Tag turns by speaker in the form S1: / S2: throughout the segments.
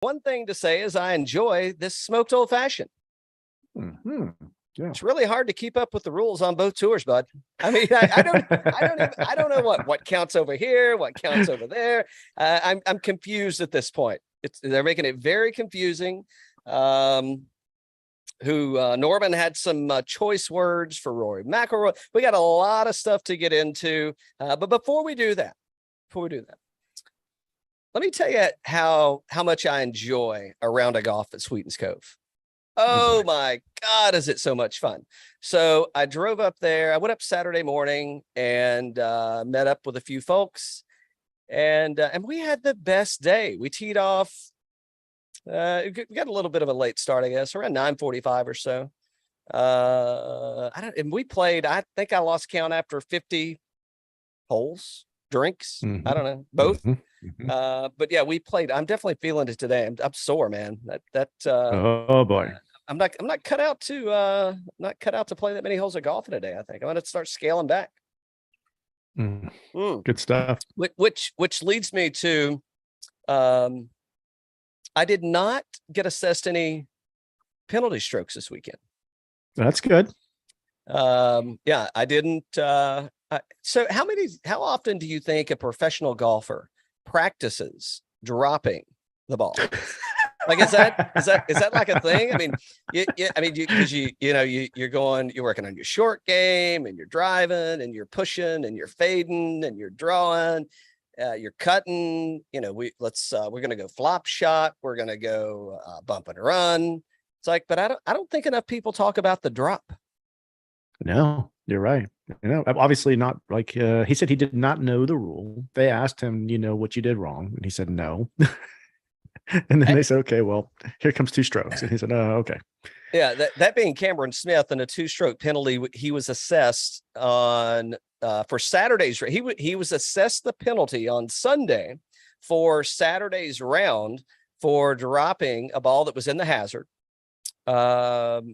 S1: One thing to say is I enjoy this smoked old fashioned.
S2: Mm-hmm. Yeah.
S1: It's really hard to keep up with the rules on both tours, bud. I mean, I don't know what counts over here, what counts over there. I'm confused at this point. They're making it very confusing. Norman had some choice words for Rory McIlroy. We got a lot of stuff to get into, but before we do that, let me tell you how much I enjoy a round of golf at Sweetens Cove. Oh my God, is it so much fun? So I drove up there. I went up Saturday morning and met up with a few folks, and we had the best day. We teed off. We got a little bit of a late start, I guess, around 9:45 or so. And we played. I think I lost count after 50 holes, drinks.
S2: Mm-hmm.
S1: I don't know, both.
S2: Mm-hmm.
S1: But yeah, we played. I'm definitely feeling it today. I'm sore, man.
S2: Oh boy.
S1: I'm not cut out to play that many holes of golf in a day. I think I'm gonna start scaling back.
S2: Good stuff.
S1: Which leads me to, I did not get assessed any penalty strokes this weekend.
S2: That's good.
S1: Yeah, I didn't. So how often do you think a professional golfer practices dropping the ball? Like, is that like a thing? I mean, you're working on your short game, and you're driving, and you're pushing, and you're fading, and you're drawing, you're cutting. We're gonna go flop shot. We're gonna go bump and run. It's like, but I don't think enough people talk about the drop.
S2: No, you're right. Obviously not. Like he said, he did not know the rule. They asked him, what you did wrong, and he said no. And then they said, okay, well, here comes 2 strokes. And he said, oh, okay.
S1: Yeah, that being Cameron Smith and a 2-stroke penalty, he was assessed on for Saturday's. He was assessed the penalty on Sunday for Saturday's round for dropping a ball that was in the hazard.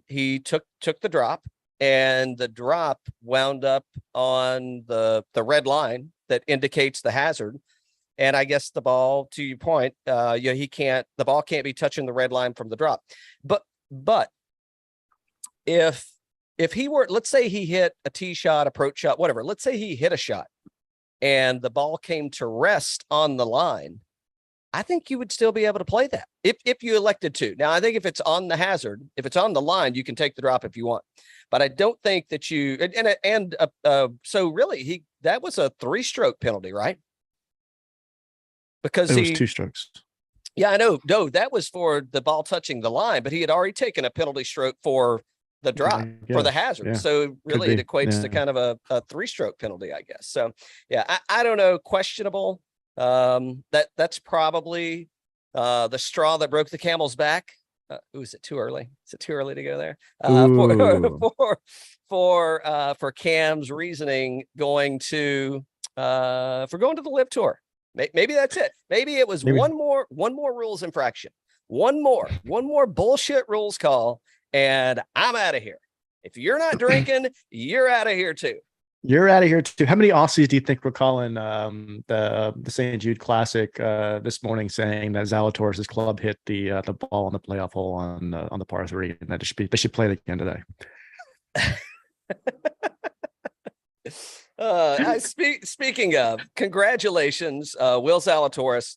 S1: He took the drop, and the drop wound up on the red line that indicates the hazard. And I guess the ball, to your point, the ball can't be touching the red line from the drop. But if he were, let's say he hit a tee shot, approach shot, whatever, let's say he hit a shot and the ball came to rest on the line, I think you would still be able to play that if you elected to. Now, I think if it's on the hazard, if it's on the line, you can take the drop if you want. But I don't think that you, so really that was a 3-stroke penalty, right? Because
S2: it was 2 strokes.
S1: Yeah, I know. No, that was for the ball touching the line, but he had already taken a penalty stroke for the drop, for the hazard. Yeah. So really it equates to kind of a 3-stroke penalty, I guess. So yeah, I don't know. Questionable. That's probably the straw that broke the camel's back. Is it too early? Is it too early to go there? For Cam's reasoning going to the LIV Tour. Maybe that's it. Maybe it was one more rules infraction, one more bullshit rules call, and I'm out of here. If you're not drinking, you're out of here too.
S2: You're out of here too. How many Aussies do you think were calling the St. Jude Classic this morning, saying that Zalatoris' club hit the ball on the playoff hole on the par 3, and that they should play it again today?
S1: Speaking of, congratulations, Will Zalatoris.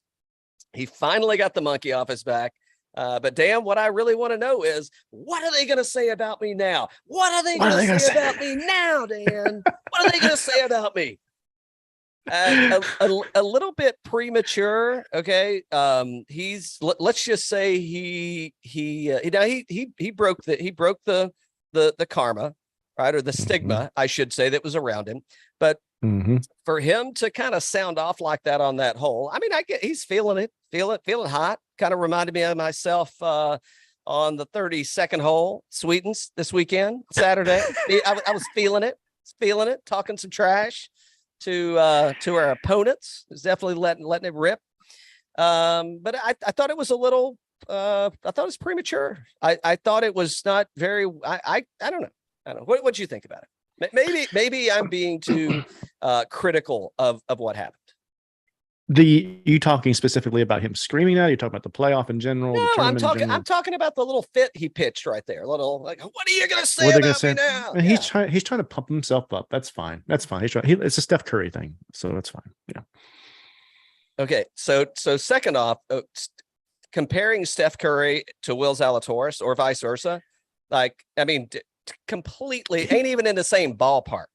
S1: He finally got the monkey off his back. But Dan, what I really want to know is, what are they going to say about me now? What are they going to say about me now, Dan? What are they going to say about me? A little bit premature. Okay. Let's just say he broke the karma, right? Or the stigma, I should say, that was around him. But for him to kind of sound off like that on that hole, I mean, I get he's feeling hot. Kind of reminded me of myself on the 32nd hole, Sweetens, this weekend, Saturday. I was feeling it, talking some trash to our opponents. It was definitely letting it rip. But I thought it was a little. I thought it was premature. I thought it was not very. I don't know. What do you think about it? Maybe I'm being too critical of what happened.
S2: You talking specifically about him screaming that? Are you talking about the playoff in general?
S1: No,
S2: the
S1: I'm
S2: tournament in
S1: talking.
S2: general?
S1: I'm talking about the little fit he pitched right there. Little like, what are you gonna say
S2: What are they gonna
S1: about me
S2: say?
S1: now?
S2: And he's trying. He's trying to pump himself up. That's fine. That's fine. He's trying. It's a Steph Curry thing, so that's fine. Yeah.
S1: Okay, so second off, comparing Steph Curry to Will Zalatoris or vice versa, like I mean, completely ain't even in the same ballpark.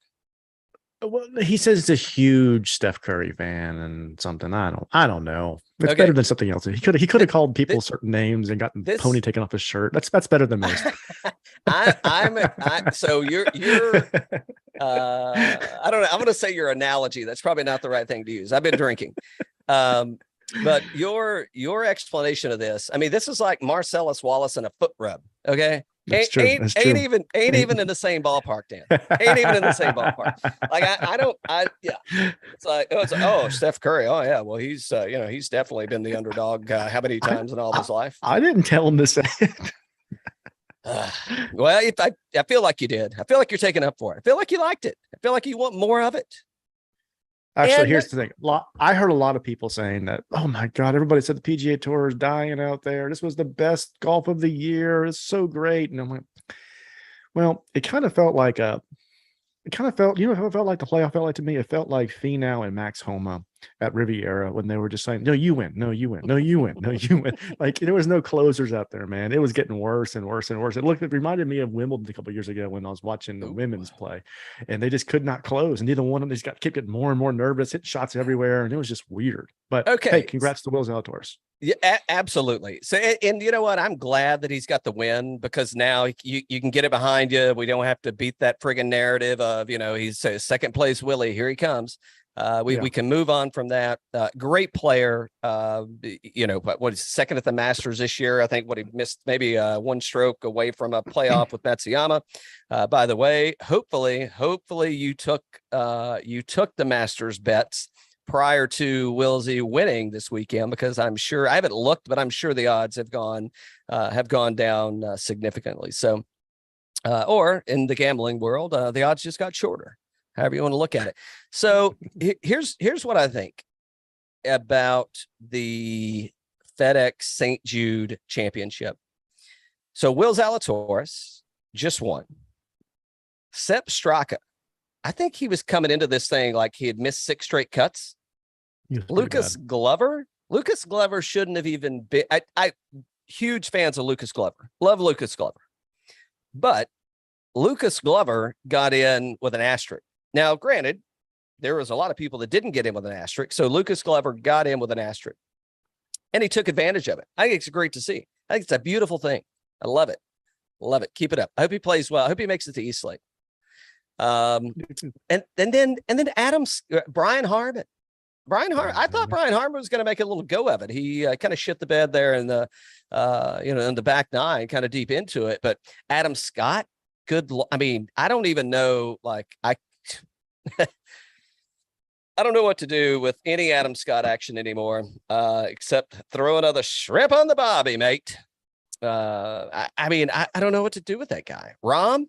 S2: Well, he says it's a huge Steph Curry fan and something. I don't know. It's
S1: Okay.
S2: better than something else. He could have called people certain names and gotten pony taken off his shirt. That's better than most.
S1: So you're I don't know. I'm going to say your analogy. That's probably not the right thing to use. I've been drinking. But your explanation of this, I mean, this is like Marcellus Wallace and a foot rub. Okay.
S2: That's true.
S1: Ain't even in the same ballpark, Dan. Ain't even in the same ballpark. Like it's like, oh, Steph Curry. Oh yeah. Well, he's he's definitely been the underdog how many times in all of his life?
S2: I didn't tell him to say it.
S1: Well, I feel like you did. I feel like you're taking up for it. I feel like you liked it. I feel like you want more of it.
S2: Actually, here's the thing. I heard a lot of people saying that, oh my God, everybody said the PGA Tour is dying out there. This was the best golf of the year. It's so great. And I'm like, well, it kind of felt like you know how it felt like the playoff felt like to me? It felt like Finau and Max Homa at Riviera when they were just saying, no, you win, no, you win, no, you win, no, you win. Like there was no closers out there, man. It was getting worse and worse and worse. It reminded me of Wimbledon a couple of years ago when I was watching the women's play, and they just could not close. And neither one of them kept getting more and more nervous, hitting shots everywhere, and it was just weird. But
S1: okay,
S2: hey, congrats to Will Zalatoris.
S1: Yeah, absolutely. So, and you know what? I'm glad that he's got the win because now you can get it behind you. We don't have to beat that friggin' narrative of, he's a second place Willie. Here he comes. We can move on from that. Great player. What is second at the Masters this year? I think he missed maybe one stroke away from a playoff with Matsuyama. By the way, hopefully you took the Masters bets prior to Willsy winning this weekend, because I'm sure I haven't looked, but I'm sure the odds have gone down significantly. So, or in the gambling world, the odds just got shorter, however you want to look at it. So here's what I think about the FedEx St. Jude Championship. So Will Zalatoris just won. Sepp Straka, I think he was coming into this thing like he had missed 6 straight cuts. Lucas Glover shouldn't have even been. I huge fans of Lucas Glover. Love Lucas Glover. But Lucas Glover got in with an asterisk. Now, granted, there was a lot of people that didn't get in with an asterisk. So Lucas Glover got in with an asterisk. And he took advantage of it. I think it's great to see. I think it's a beautiful thing. I love it. Love it. Keep it up. I hope he plays well. I hope he makes it to East Lake. And then Brian Harman. I thought Brian Harman was going to make a little go of it. He kind of shit the bed there in the in the back 9, kind of deep into it. But Adam Scott, I mean, I don't even know. Like I don't know what to do with any Adam Scott action anymore, except throw another shrimp on the bobby, mate. I mean, I don't know what to do with that guy. Rahm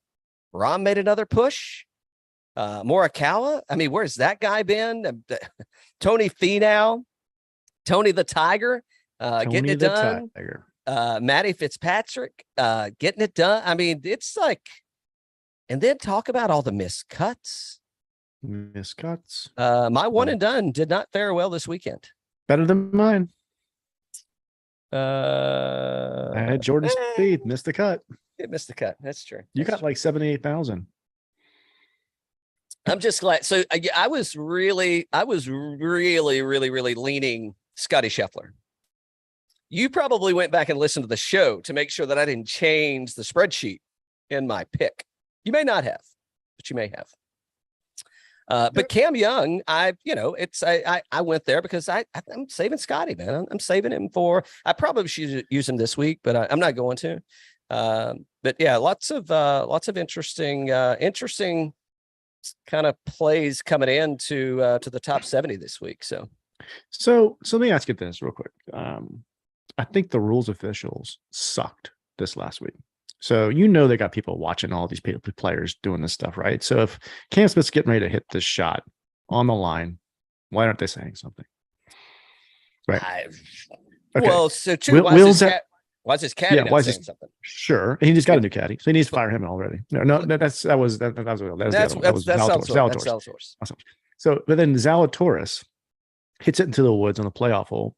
S1: made another push. Morikawa, I mean, where's that guy been? Tony Finau, Tony the Tiger, getting it done. Matty Fitzpatrick, getting it done. I mean, it's like, and then talk about all the missed cuts. My one and done did not fare well this weekend.
S2: Better than mine. I had Jordan Spieth missed the cut.
S1: It missed the cut. That's true.
S2: You got like 78,000.
S1: I'm just glad. So I was really leaning Scottie Scheffler. You probably went back and listened to the show to make sure that I didn't change the spreadsheet in my pick. You may not have, but you may have. But Cam Young, I went there because I'm saving Scottie, man. I'm saving him for. I probably should use him this week, but I'm not going to. But yeah, lots of interesting kind of plays coming into to the top 70 this week. So
S2: let me ask you this real quick. I think the rules officials sucked this last week. So they got people watching all these players doing this stuff, right? So if Cam Smith's getting ready to hit this shot on the line, why aren't they saying something? Right.
S1: Okay. Well, so too, why is his caddy not saying something?
S2: Sure. He just got a new caddy, so he needs to fire him already. No, that's Zalatoris. So, but then Zalatoris hits it into the woods on the playoff hole,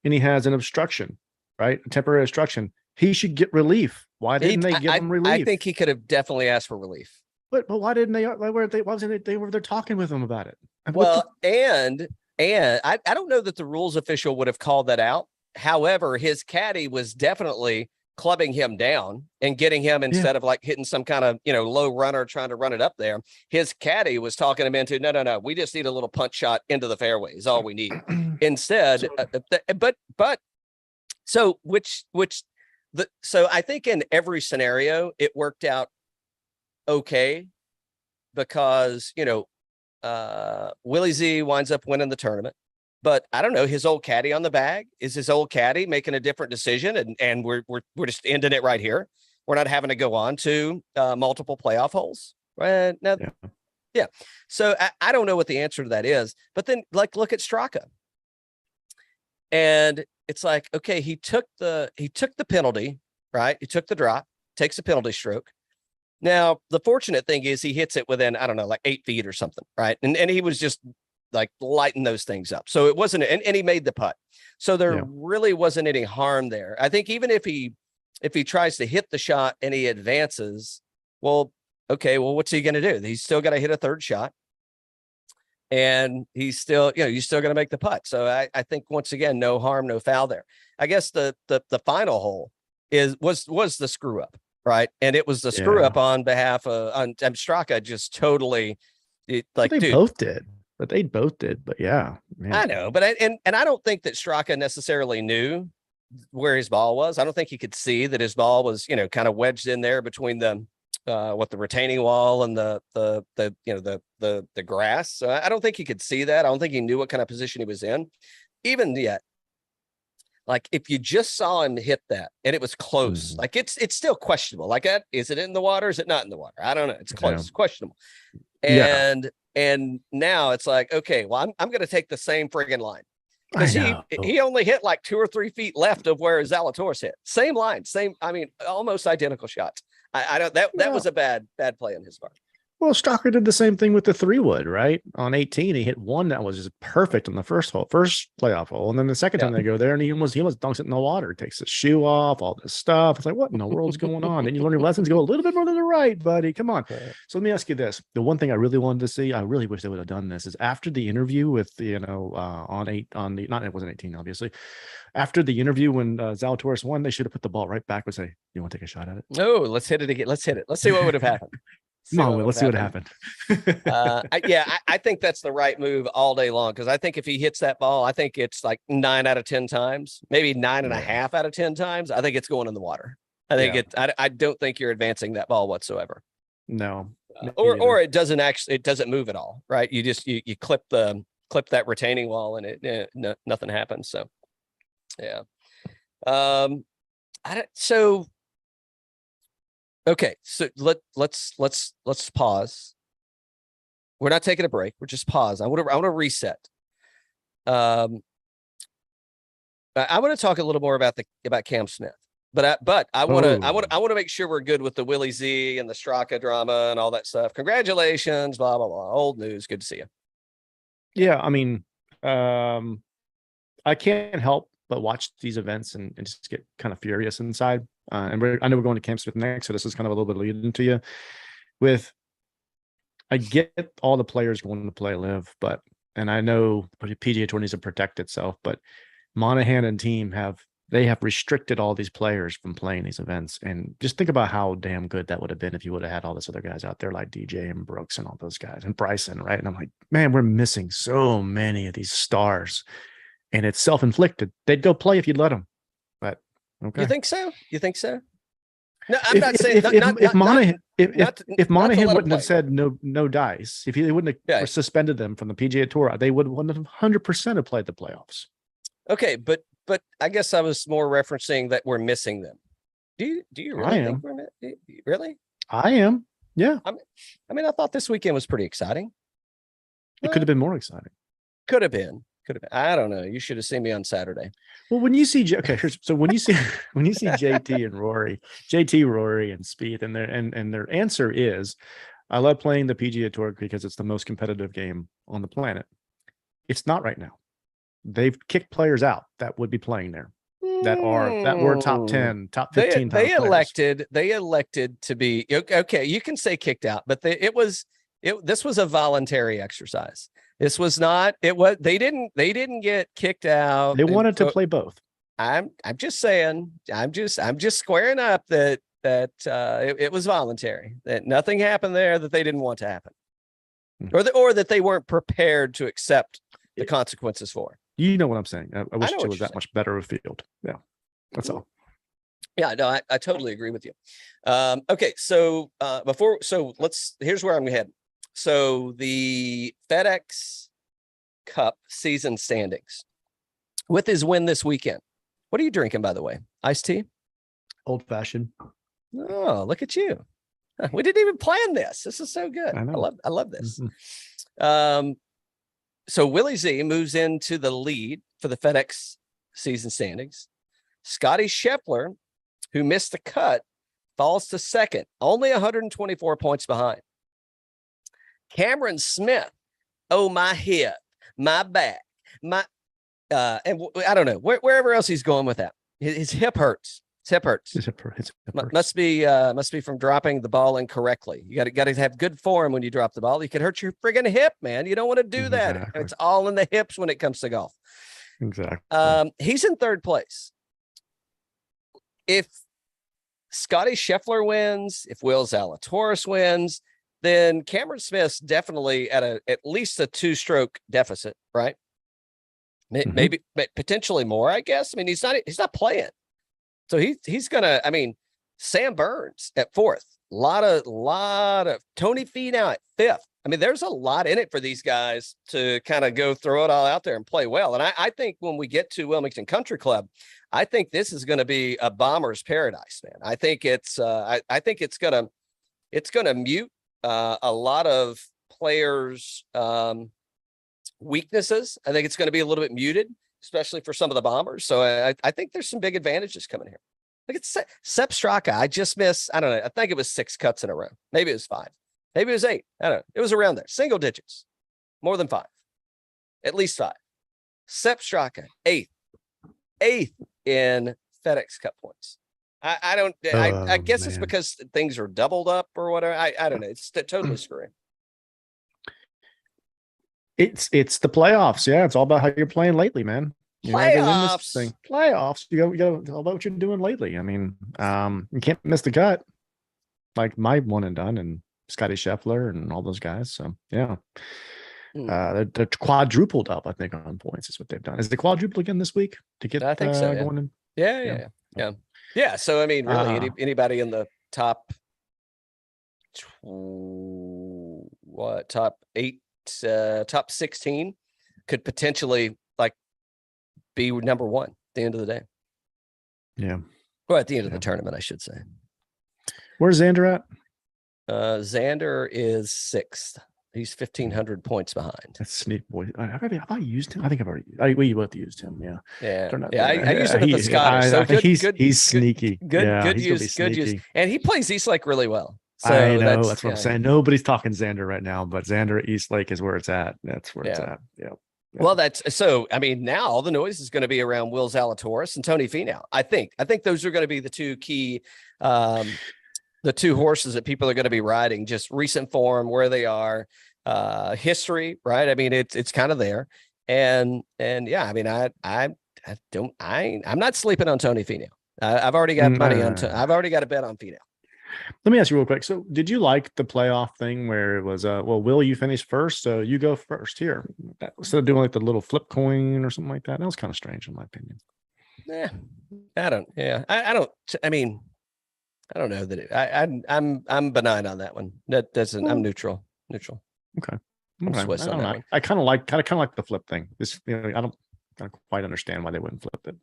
S2: and he has an obstruction, right? A temporary obstruction. He should get relief. Why didn't they give him relief?
S1: I think he could have definitely asked for relief.
S2: But why didn't they? Why wasn't they were there talking with him about it?
S1: Well, and I don't know that the rules official would have called that out. However, his caddy was definitely clubbing him down and getting him, instead of like hitting some kind of, low runner trying to run it up there. His caddy was talking him into, no. We just need a little punch shot into the fairway is all we need. Instead, so I think in every scenario it worked out okay, because Willie Z winds up winning the tournament. But I don't know, his old caddy on the bag, is his old caddy making a different decision, and we're just ending it right here. We're not having to go on to multiple playoff holes, right? Now, yeah. So I don't know what the answer to that is. But then, like, look at Straka, and it's like, okay, he took the penalty, right? He took the drop, takes a penalty stroke. Now, the fortunate thing is he hits it within, I don't know, like 8 feet or something, right? And he was just like lighting those things up. So it wasn't, and he made the putt. So there really wasn't any harm there. I think even if he tries to hit the shot and he advances, well, okay, well, what's he going to do? He's still got to hit a third shot, and he's still, you still got to make the putt. So I think, once again, no harm, no foul there. I guess the final hole was the screw up, right? And it was the screw up on behalf of Straka, just totally like,
S2: they both did. But they both did. But yeah, man.
S1: I know. But I don't think that Straka necessarily knew where his ball was. I don't think he could see that his ball was, kind of wedged in there between the retaining wall and the grass. So I don't think he could see that. I don't think he knew what kind of position he was in, even yet. Like, if you just saw him hit that and it was close, like it's still questionable. Like, is it in the water? Is it not in the water? I don't know. It's close, questionable. And now it's like, okay, well, I'm going to take the same friggin' line, because he only hit like 2 or 3 feet left of where Zalatoris hit. Same line, almost identical shots. I don't, that was a bad play on his part.
S2: Well, Straka did the same thing with the 3-wood, right? On 18, he hit one that was just perfect on the first playoff hole. And then the second time they go there, and he almost dunks it in the water, takes his shoe off, all this stuff. It's like, what in the world's going on? And you learn your lessons, go a little bit more to the right, buddy. Come on. So let me ask you this. The one thing I really wanted to see, I really wish they would have done this, is after the interview with, it wasn't 18, obviously. After the interview, when Zalatoris won, they should have put the ball right back and say, you want to take a shot at it?
S1: No, let's hit it again. Let's hit it. Let's see what would have happened.
S2: Let's see what happened.
S1: I think that's the right move all day long, because I think if he hits that ball, I think it's like 9 out of 10 times, maybe 9.5 out of 10 times. I think it's going in the water. I think I don't think you're advancing that ball whatsoever.
S2: No,
S1: or it doesn't move at all, right? You just you clip that retaining wall, and nothing happens. So yeah, okay, so let's pause. We're not taking a break. We're just pause. I want to reset. I want to talk a little more about Cam Smith, but I want to make sure we're good with the Willie Z and the Straka drama and all that stuff. Congratulations, blah blah blah. Old news. Good to see you.
S2: Yeah, I mean, I can't help but watch these events and just get kind of furious inside. I know we're going to Cam Smith next, so this is kind of a little bit leading to you. I get all the players going to play LIV, and I know the PGA Tour needs to protect itself, but Monahan and team have restricted all these players from playing these events. And just think about how damn good that would have been if you would have had all these other guys out there like DJ and Brooks and all those guys and Bryson, right? And I'm like, man, we're missing so many of these stars. And it's self-inflicted. They'd go play if you'd let them. But okay.
S1: You think so? No, I'm not saying
S2: if Monahan wouldn't have said no dice, if he wouldn't have suspended them from the PGA Tour, they would 100% have played the playoffs.
S1: Okay, but I guess I was more referencing that we're missing them. Do you really think we're really?
S2: I am. Yeah.
S1: I mean, I thought this weekend was pretty exciting.
S2: It could have been more exciting.
S1: Could have been. Could have. I don't know. You should have seen me on Saturday.
S2: Well, when you see so when you see JT and Rory, Rory, and Spieth, and their answer is, I love playing the PGA Tour because it's the most competitive game on the planet. It's not right now. They've kicked players out that would be playing there that were top 10, top 15.
S1: They elected to be okay. You can say kicked out, but this was a voluntary exercise. This was not. They didn't get kicked out.
S2: They wanted to play both.
S1: I'm just saying. I'm just squaring up that it was voluntary. That nothing happened there that they didn't want to happen, or that they weren't prepared to accept the consequences for.
S2: You know what I'm saying? I wish it was that much better of a field. Yeah, that's all.
S1: Yeah, no, I totally agree with you. Okay, so here's where I'm heading. So the FedEx Cup season standings with his win this weekend. What are you drinking, by the way? Iced tea?
S2: Old fashioned.
S1: Oh, look at you. We didn't even plan this. This is so good. I love this. Mm-hmm. So Willie Z moves into the lead for the FedEx season standings. Scottie Scheffler, who missed the cut, falls to second, only 124 points behind. Cameron Smith, my hip, my back, and I don't know wherever else he's going with that. His hip hurts. His hip hurts. Must be from dropping the ball incorrectly. You got to have good form when you drop the ball. You could hurt your friggin' hip, man. You don't want to do that. Exactly. It's all in the hips when it comes to golf.
S2: Exactly.
S1: He's in third place. If Scottie Scheffler wins, if Will Zalatoris wins, then Cameron Smith's definitely at least a 2-stroke deficit, right? Maybe potentially more, I guess. I mean, he's not playing. So he's gonna, Sam Burns at fourth, a lot of Tony Finau at fifth. I mean, there's a lot in it for these guys to kind of go throw it all out there and play well. And I think when we get to Wilmington Country Club, I think this is going to be a bomber's paradise, man. I think it's gonna mute a lot of players' weaknesses. I think it's going to be a little bit muted, especially for some of the bombers. So I think there's some big advantages coming here. Look at Sepp Straka. I just missed, I don't know. I think it was 6 cuts in a row. Maybe it was 5. Maybe it was 8. I don't know. It was around there. Single digits. More than 5. At least 5. Sepp Straka, 8th in FedEx Cup points. I guess it's because things are doubled up or whatever. I don't know. It's totally screwing.
S2: It's the playoffs. Yeah, it's all about how you're playing lately, man. Playoffs. You got all about what you're doing lately. I mean, you can't miss the cut. Like my one and done, and Scottie Scheffler and all those guys. So yeah, they're quadrupled up. I think on points is what they've done. Is the quadruple again this week to get? I think so. Going in?
S1: Yeah. So I mean, really, anybody in the top top 8, top 16 could potentially be number 1 at the end of the day.
S2: Yeah.
S1: Or at the end of the tournament, I should say.
S2: Where's Xander at?
S1: Xander is 6th. He's 1,500 points behind.
S2: That's sneak boy. Have I used him? I think I've already. We both used him. Yeah.
S1: I used him at the Scottish. So
S2: he's sneaky.
S1: Good use. And he plays Eastlake really well. So
S2: I know that's what I'm saying. Nobody's talking Xander right now, but Xander at Eastlake is where it's at. That's where it's at. Yeah.
S1: Well, that's so. I mean, now all the noise is going to be around Will Zalatoris and Tony Finau. I think those are going to be the two key, the 2 horses that people are going to be riding. Just recent form, where they are, history, right? I mean, it's kind of there, and yeah. I mean, I'm not sleeping on Tony Finau. I've already got money on. I've already got a bet on Finau.
S2: Let me ask you real quick. So did you like the playoff thing where it was, Will, you finish first, so you go first here? Instead of doing like the little flip coin or something like that? That was kind of strange in my opinion.
S1: Yeah, I don't know that I'm benign on that one. That doesn't, I'm neutral.
S2: Okay.
S1: I
S2: kind of like the flip thing. This, I don't quite understand why they wouldn't flip it.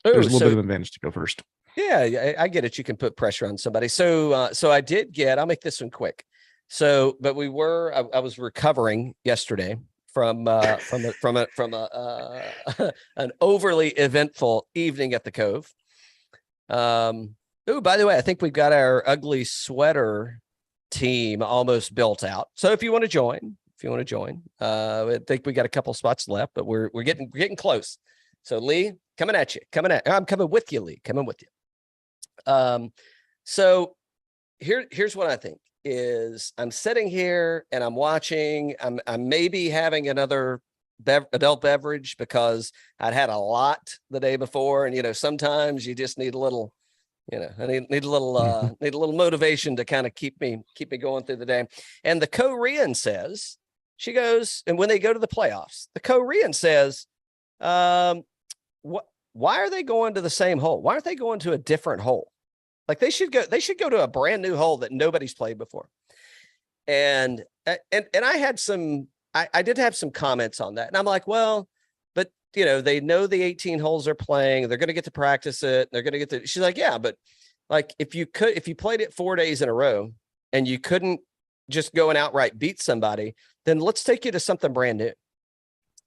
S2: There's a little bit of advantage to go first.
S1: Yeah, I get it. You can put pressure on somebody. So I did get, I'll make this one quick. So, but I was recovering yesterday from an overly eventful evening at the Cove. Oh, by the way, I think we've got our ugly sweater team almost built out. So if you want to join, I think we got a couple spots left, but we're getting close. So Lee, coming at you. I'm coming with you, Lee. Coming with you. So here's what I think is I'm sitting here and I'm watching. I'm maybe having another adult beverage because I'd had a lot the day before, and sometimes you just need a little. I need a little motivation to kind of keep me going through the day. And the Korean says, she goes, and when they go to the playoffs, the Korean says, why are they going to the same hole? Why aren't they going to a different hole? Like they should go to a brand new hole that nobody's played before. And I had I did have some comments on that. And I'm like, well, but they know the 18 holes are playing, they're going to get to practice it. They're going to get to, she's like, yeah, but like, if you played it 4 days in a row and you couldn't just go and outright beat somebody, then let's take you to something brand new.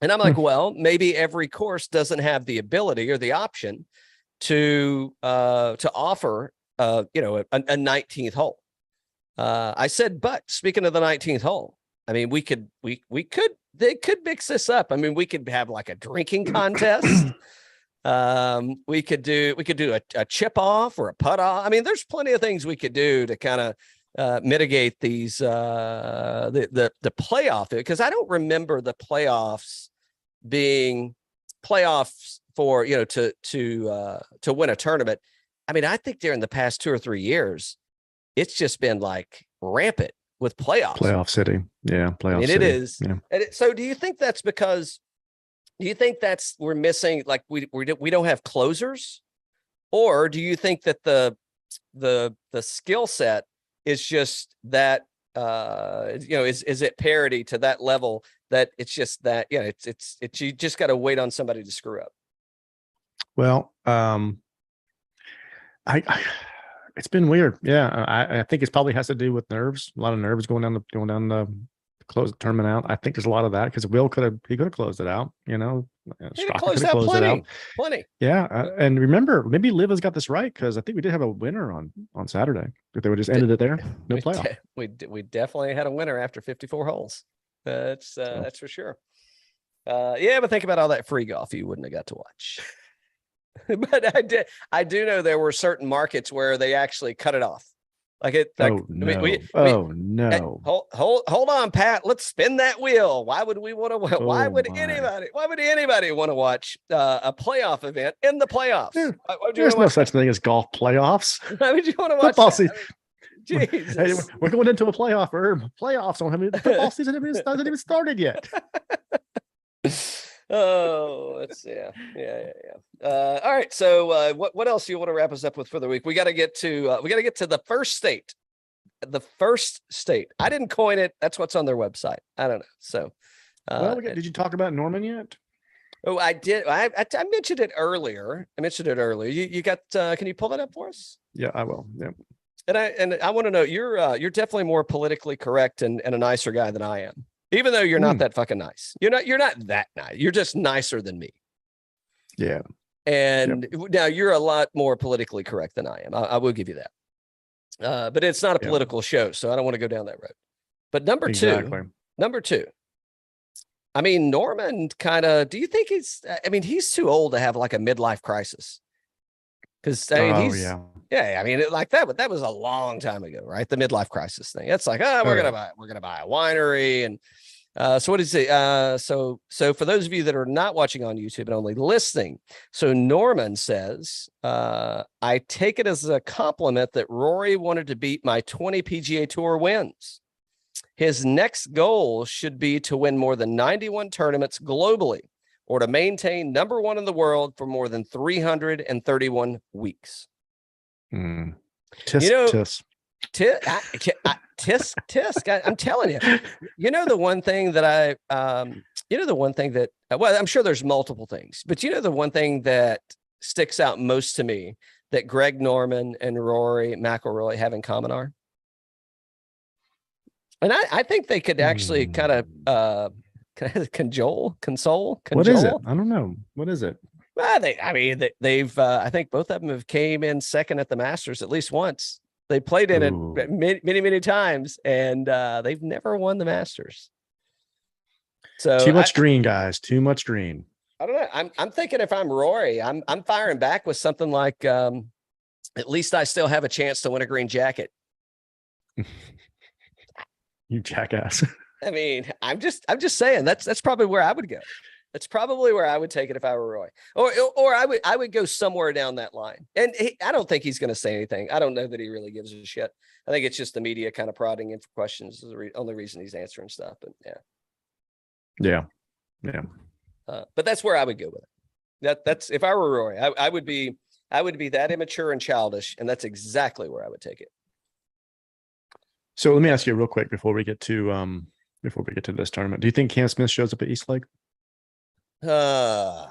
S1: And I'm like, well, maybe every course doesn't have the ability or the option to offer, a 19th hole. I said, but speaking of the 19th hole, I mean, they could mix this up. I mean, we could have like a drinking contest. We could do a chip off or a putt off. I mean, there's plenty of things we could do to kind of mitigate these the playoff, because I don't remember the playoffs being playoffs for to win a tournament. I mean, I think during the past 2 or 3 years, it's just been like rampant with playoffs.
S2: Playoff city. Yeah. Playoff city.
S1: It is.
S2: Yeah.
S1: And so do you think that's because, we're missing, like we don't have closers, or do you think that the skill set is just that, is it parity to that level that it's just that, it's you just got to wait on somebody to screw up?
S2: Well, it's been weird. Yeah. I think it probably has to do with nerves. A lot of nerves going down the close the tournament out. I think there's a lot of that because Will could have closed it out.
S1: He could have closed it out plenty.
S2: Yeah, and remember, maybe Liv has got this right because I think we did have a winner on Saturday. If they would just ended it there, no playoff.
S1: We definitely had a winner after 54 holes. That's for sure. Yeah, but think about all that free golf you wouldn't have got to watch. But I do know there were certain markets where they actually cut it off.
S2: No.
S1: Hold on, Pat. Let's spin that wheel. Why would we want to? Why would anybody want to watch a playoff event in the playoffs?
S2: There's no such thing as golf playoffs.
S1: Why would you want to watch
S2: football
S1: season?
S2: Jesus. Hey, we're going into a playoff. Playoffs on him. Football season hasn't even started yet.
S1: Oh, that's yeah. All right. So what else do you want to wrap us up with for the week? We got to get to the first state. The first state. I didn't coin it. That's what's on their website. I don't know. So
S2: did you talk about Norman yet?
S1: Oh, I did. I mentioned it earlier. You got can you pull that up for us?
S2: Yeah, I will. Yeah.
S1: And I want to know, you're definitely more politically correct and a nicer guy than I am. Even though you're not that fucking nice. You're not that nice. You're just nicer than me.
S2: Yeah.
S1: And now you're a lot more politically correct than I am. I will give you that. But it's not a political show, so I don't want to go down that road. But number two, I mean, Norman do you think he's too old to have like a midlife crisis? Because that was a long time ago, right? The midlife crisis thing. It's like, we're gonna buy a winery, and so what is it? So for those of you that are not watching on YouTube and only listening, so Norman says, I take it as a compliment that Rory wanted to beat my 20 PGA Tour wins. His next goal should be to win more than 91 tournaments globally, or to maintain number one in the world for more than 331 weeks.
S2: Tisk.
S1: I'm telling you, the one thing that I'm sure there's multiple things, but the one thing that sticks out most to me that Greg Norman and Rory McIlroy have in common and I think they could actually kind of console.
S2: What is it? I don't know. What is it?
S1: Well, they've I think both of them have came in second at the Masters at least once. They played in it many times, and they've never won the Masters. So
S2: too much green, guys. Too much green.
S1: I don't know. I'm thinking if I'm Rory, I'm firing back with something like at least I still have a chance to win a green jacket.
S2: You jackass.
S1: I mean, I'm just saying that's probably where I would go. That's probably where I would take it if I were Roy, or I would go somewhere down that line. And I don't think he's going to say anything. I don't know that he really gives a shit. I think it's just the media kind of prodding him for questions is the only reason he's answering stuff. But
S2: yeah.
S1: But that's where I would go with it. That's if I were Roy, I would be that immature and childish, and that's exactly where I would take it.
S2: So let me ask you real quick before we get to this tournament. Do you think Cam Smith shows up at East Lake?
S1: So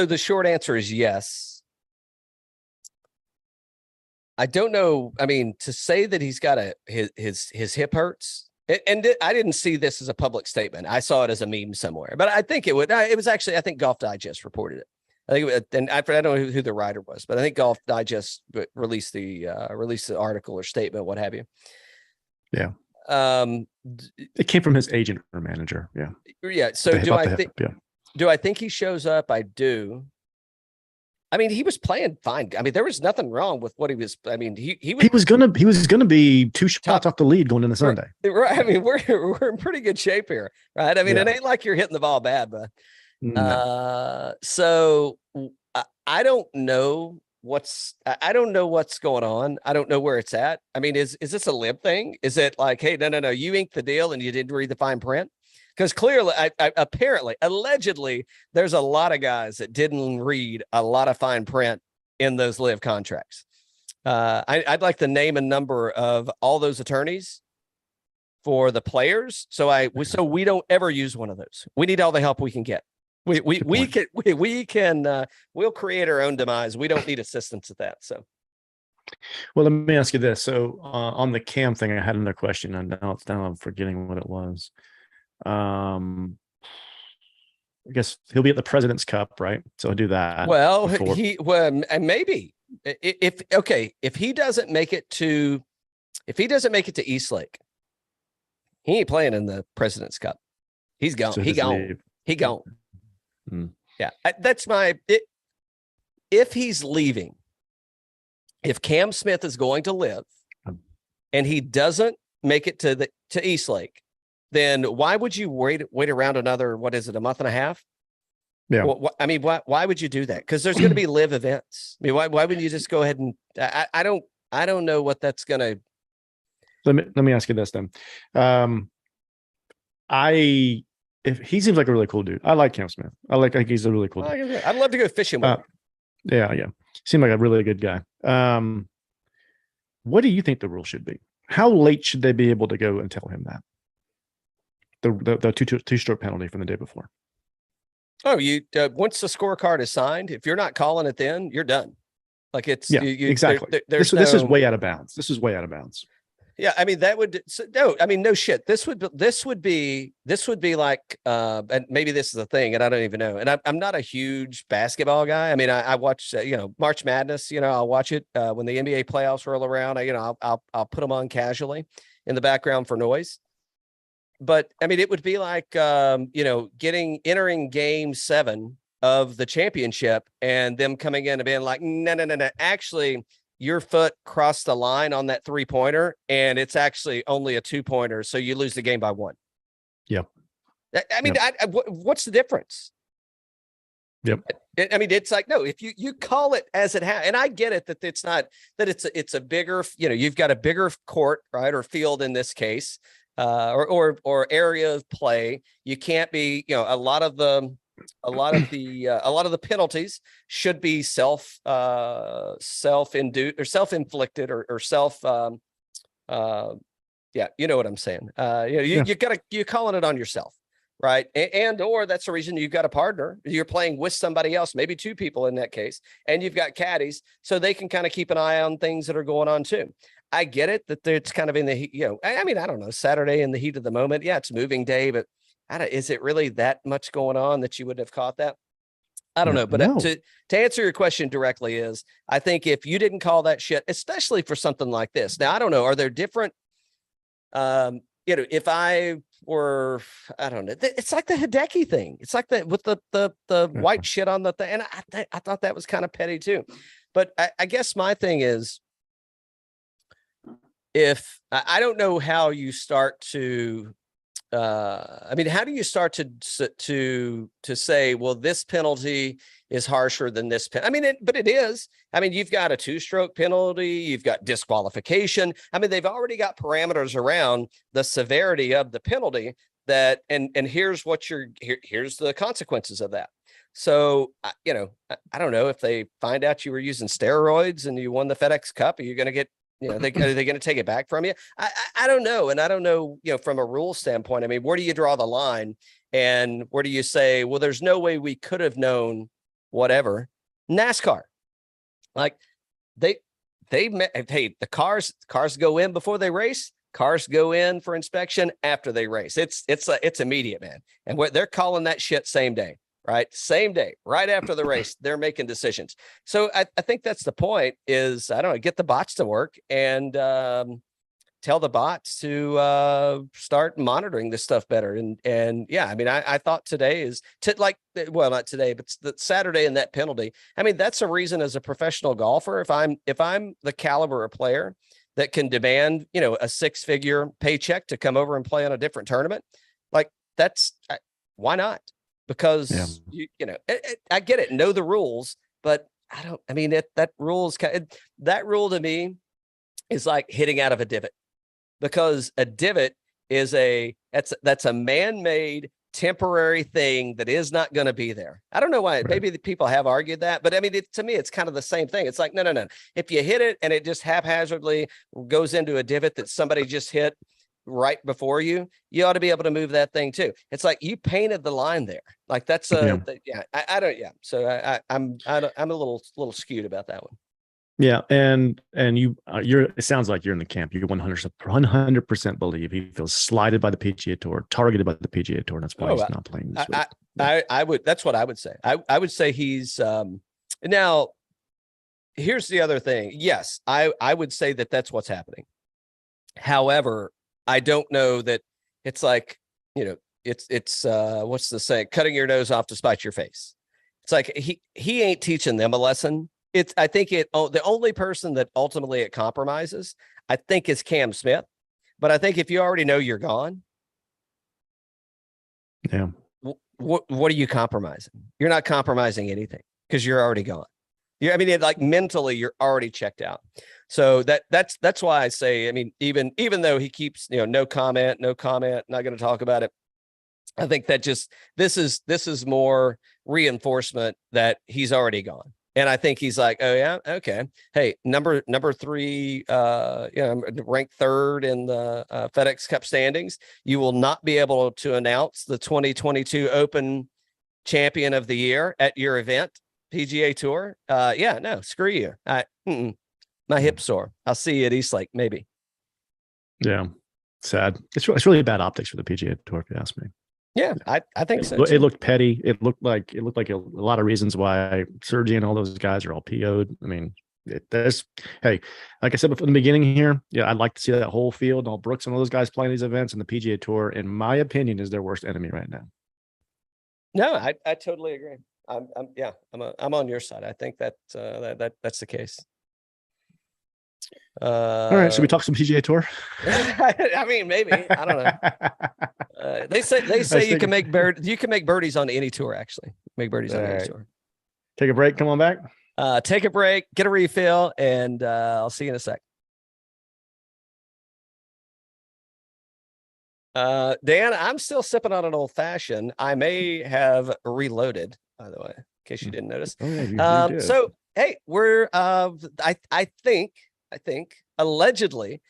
S1: the short answer is yes. I don't know. I mean, to say that he's got his hip hurts, and I didn't see this as a public statement. I saw it as a meme somewhere, but I think it was actually, I think Golf Digest reported it. I think, and I don't know who the writer was, but I think Golf Digest released the article or statement, what have you.
S2: Yeah. It came from his agent or manager. Yeah.
S1: Yeah. So do I think he shows up? I do. I mean, he was playing fine. I mean, there was nothing wrong with what he was. I mean, he was gonna
S2: be 2 shots off the lead going into Sunday.
S1: Right. I mean, we're in pretty good shape here, right? I mean, It ain't like you're hitting the ball bad, but so I don't know what's going on. I don't know where it's at. I mean, is this a LIV thing? Is it like, hey, no, you inked the deal and you didn't read the fine print? Because clearly, allegedly, there's a lot of guys that didn't read a lot of fine print in those LIV contracts. I'd like the name and number of all those attorneys for the players. So we don't ever use one of those. We need all the help we can get. We'll create our own demise. We don't need assistance at that. So.
S2: Well, let me ask you this. So on the Cam thing, I had another question, and now I'm forgetting what it was. I guess he'll be at the President's Cup, right? So I'll do that.
S1: Well, maybe if he doesn't make it to East Lake, he ain't playing in the President's Cup. He's gone.
S2: So
S1: he gone. Yeah, that's if he's leaving, if Cam Smith is going to LIV and he doesn't make it to East Lake, then why would you wait around another, a month and a half?
S2: Yeah.
S1: I mean, why would you do that? Because there's going to be LIV events. I mean, why wouldn't you just go ahead and I don't know what that's going to.
S2: Let me ask you this then. If he seems like a really cool dude. I like Cam Smith. I think he's a really cool dude.
S1: I'd love to go fishing with him.
S2: Yeah. Seemed like a really good guy. What do you think the rule should be? How late should they be able to go and tell him that? The two-stroke penalty from the day before.
S1: Oh, you once the scorecard is signed, if you're not calling it, then you're done. Like it's
S2: exactly. This is way out of bounds. This is way out of bounds.
S1: Yeah, I mean no shit. This would be like, and maybe this is a thing, and I don't even know. And I'm not a huge basketball guy. I mean, I watch March Madness. I'll watch it when the NBA playoffs roll around. I'll put them on casually in the background for noise. But I mean, it would be like entering Game 7 of the championship and them coming in and being like, no. Actually, your foot crossed the line on that 3-pointer, and it's actually only a 2-pointer, so you lose the game by 1.
S2: Yep.
S1: I mean, what's the difference?
S2: Yep.
S1: I mean, it's like, no, if you call it as it has, and I get it that it's not that it's a bigger, you've got a bigger court, right, or field in this case. Or area of play. You can't be, a lot of the penalties should be self-induced or self-inflicted or self. You know what I'm saying. You're calling it on yourself, right? Or that's the reason you've got a partner. You're playing with somebody else, maybe 2 people in that case, and you've got caddies, so they can kind of keep an eye on things that are going on too. I get it that it's kind of in the heat, I mean, I don't know, Saturday in the heat of the moment. Yeah, it's moving day, but is it really that much going on that you would have caught that? I don't know, but
S2: No.
S1: to answer your question directly is, I think if you didn't call that shit, especially for something like this. Now, I don't know, are there different, if I were, I don't know, it's like the Hideki thing. It's like with the white shit on the thing. And I thought that was kind of petty too. But I guess my thing is, if I don't know how you start to, I mean, how do you start to say, well, this penalty is harsher than this pen? I mean, but it is. I mean, you've got a 2-stroke penalty, you've got disqualification. I mean, they've already got parameters around the severity of the penalty that, and here's what here's the consequences of that. So, I don't know if they find out you were using steroids and you won the FedEx Cup, are you going to get, are they going to take it back from you? I don't know. And I don't know, from a rule standpoint, I mean, where do you draw the line, and where do you say, well, there's no way we could have known whatever? NASCAR, like hey, the cars go in before they race. Cars go in for inspection after they race. It's immediate, man. And they're calling that shit same day. Right. Same day, right after the race, they're making decisions. So I think that's the point is, I don't know, get the bots to work and tell the bots to start monitoring this stuff better. And yeah, I mean, I thought today is not today, but the Saturday and that penalty. I mean, that's a reason as a professional golfer, if I'm the caliber of player that can demand, a 6-figure paycheck to come over and play on a different tournament, like why not? Because I get it, know the rules, but that rule to me is like hitting out of a divot, because a divot is that's a man-made temporary thing that is not going to be there. I don't know why. Right. Maybe the people have argued that, but I mean, to me, it's kind of the same thing. It's like, no. If you hit it and it just haphazardly goes into a divot that somebody just hit right before you ought to be able to move that thing too. It's like you painted the line there. Like that's I don't. Yeah. So I'm a little skewed about that one.
S2: Yeah, and it sounds like you're in the camp. You 100% believe he feels slighted by the PGA Tour, targeted by the PGA Tour. And that's why he's not playing this week.
S1: I would. That's what I would say. I would say he's now. Here's the other thing. Yes, I would say that that's what's happening. However, I don't know that it's like, it's what's the saying? Cutting your nose off to spite your face. It's like he ain't teaching them a lesson. I think the only person that ultimately it compromises, I think, is Cam Smith. But I think if you already know you're gone,
S2: yeah,
S1: what are you compromising? You're not compromising anything because you're already gone. Mentally, you're already checked out. So that's why I say, I mean, even though he keeps, no comment, not going to talk about it. I think that this is more reinforcement that he's already gone. And I think he's like, oh yeah, okay. Hey, number 3, ranked 3rd in the FedEx Cup standings. You will not be able to announce the 2022 Open Champion of the Year at your event, PGA Tour. No, screw you. My hip's sore. I'll see you at Eastlake, maybe.
S2: Yeah, sad. It's really bad optics for the PGA Tour, if you ask me.
S1: Yeah, I think so.
S2: It looked petty. It looked like a lot of reasons why Sergey and all those guys are all PO'd. I mean, hey, like I said before in the beginning here, yeah, I'd like to see that whole field and all Brooks and all those guys playing these events, and the PGA Tour, in my opinion, is their worst enemy right now.
S1: No, I totally agree. I'm on your side. I think that's the case.
S2: All right, should we talk some PGA Tour?
S1: I mean, maybe. I don't know. They say you can make birdies on any tour. Actually, make birdies on any tour.
S2: Take a break. Come on back.
S1: Take a break. Get a refill, and I'll see you in a sec. Dan, I'm still sipping on an old fashioned. I may have reloaded, by the way, in case you didn't notice.
S2: Oh, yeah, you did.
S1: So hey, we're I think allegedly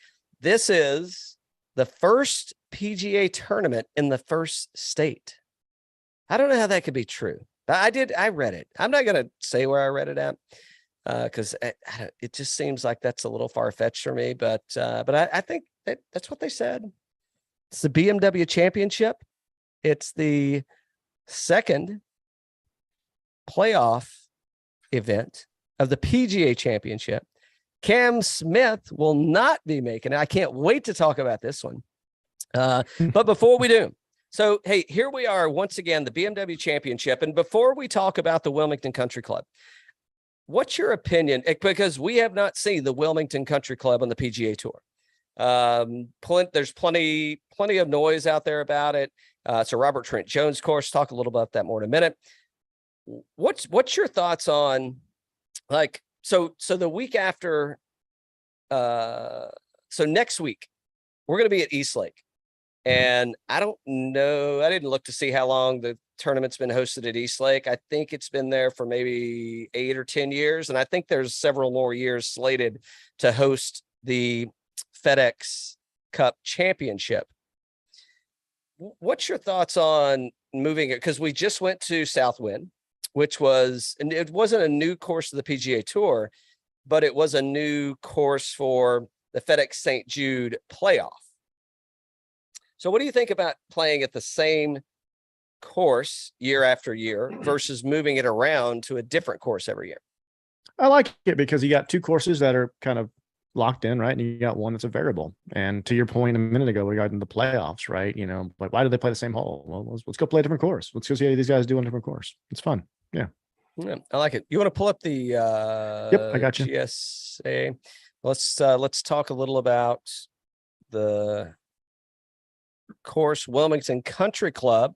S1: this is the first PGA tournament in the first state. I don't know how that could be true. I read it. I'm not going to say where I read it at. because it just seems like that's a little far fetched for me. But I think that's what they said. It's the BMW Championship. It's the second playoff event of the PGA Championship. Cam Smith will not be making it. I can't wait to talk about this one. But before we do, so, hey, here we are once again, the BMW Championship. And before we talk about the Wilmington Country Club, what's your opinion? Because we have not seen the Wilmington Country Club on the PGA Tour. There's plenty of noise out there about it. It's a Robert Trent Jones course. Talk a little about that more in a minute. What's your thoughts on, like, so the week after, so next week we're going to be at East Lake, and I don't know, I didn't look to see how long the tournament's been hosted at East Lake. I think it's been there for maybe 8 or 10 years. And I think there's several more years slated to host the FedEx Cup Championship. What's your thoughts on moving it? Because we just went to Southwind, which was, and it wasn't a new course of the PGA Tour, but it was a new course for the FedEx St. Jude playoff. So what do you think about playing at the same course year after year versus moving it around to a different course every year?
S2: I like it because you got two courses that are kind of locked in, right? And you got one that's a variable. And to your point a minute ago, we got in the playoffs, right? You know, like, why do they play the same hole? Well, let's go play a different course. Let's go see how these guys do on a different course. It's fun. Yeah,
S1: I like it. You want to pull up the
S2: yep, I got you.
S1: GSA. Let's talk a little about the course, Wilmington Country Club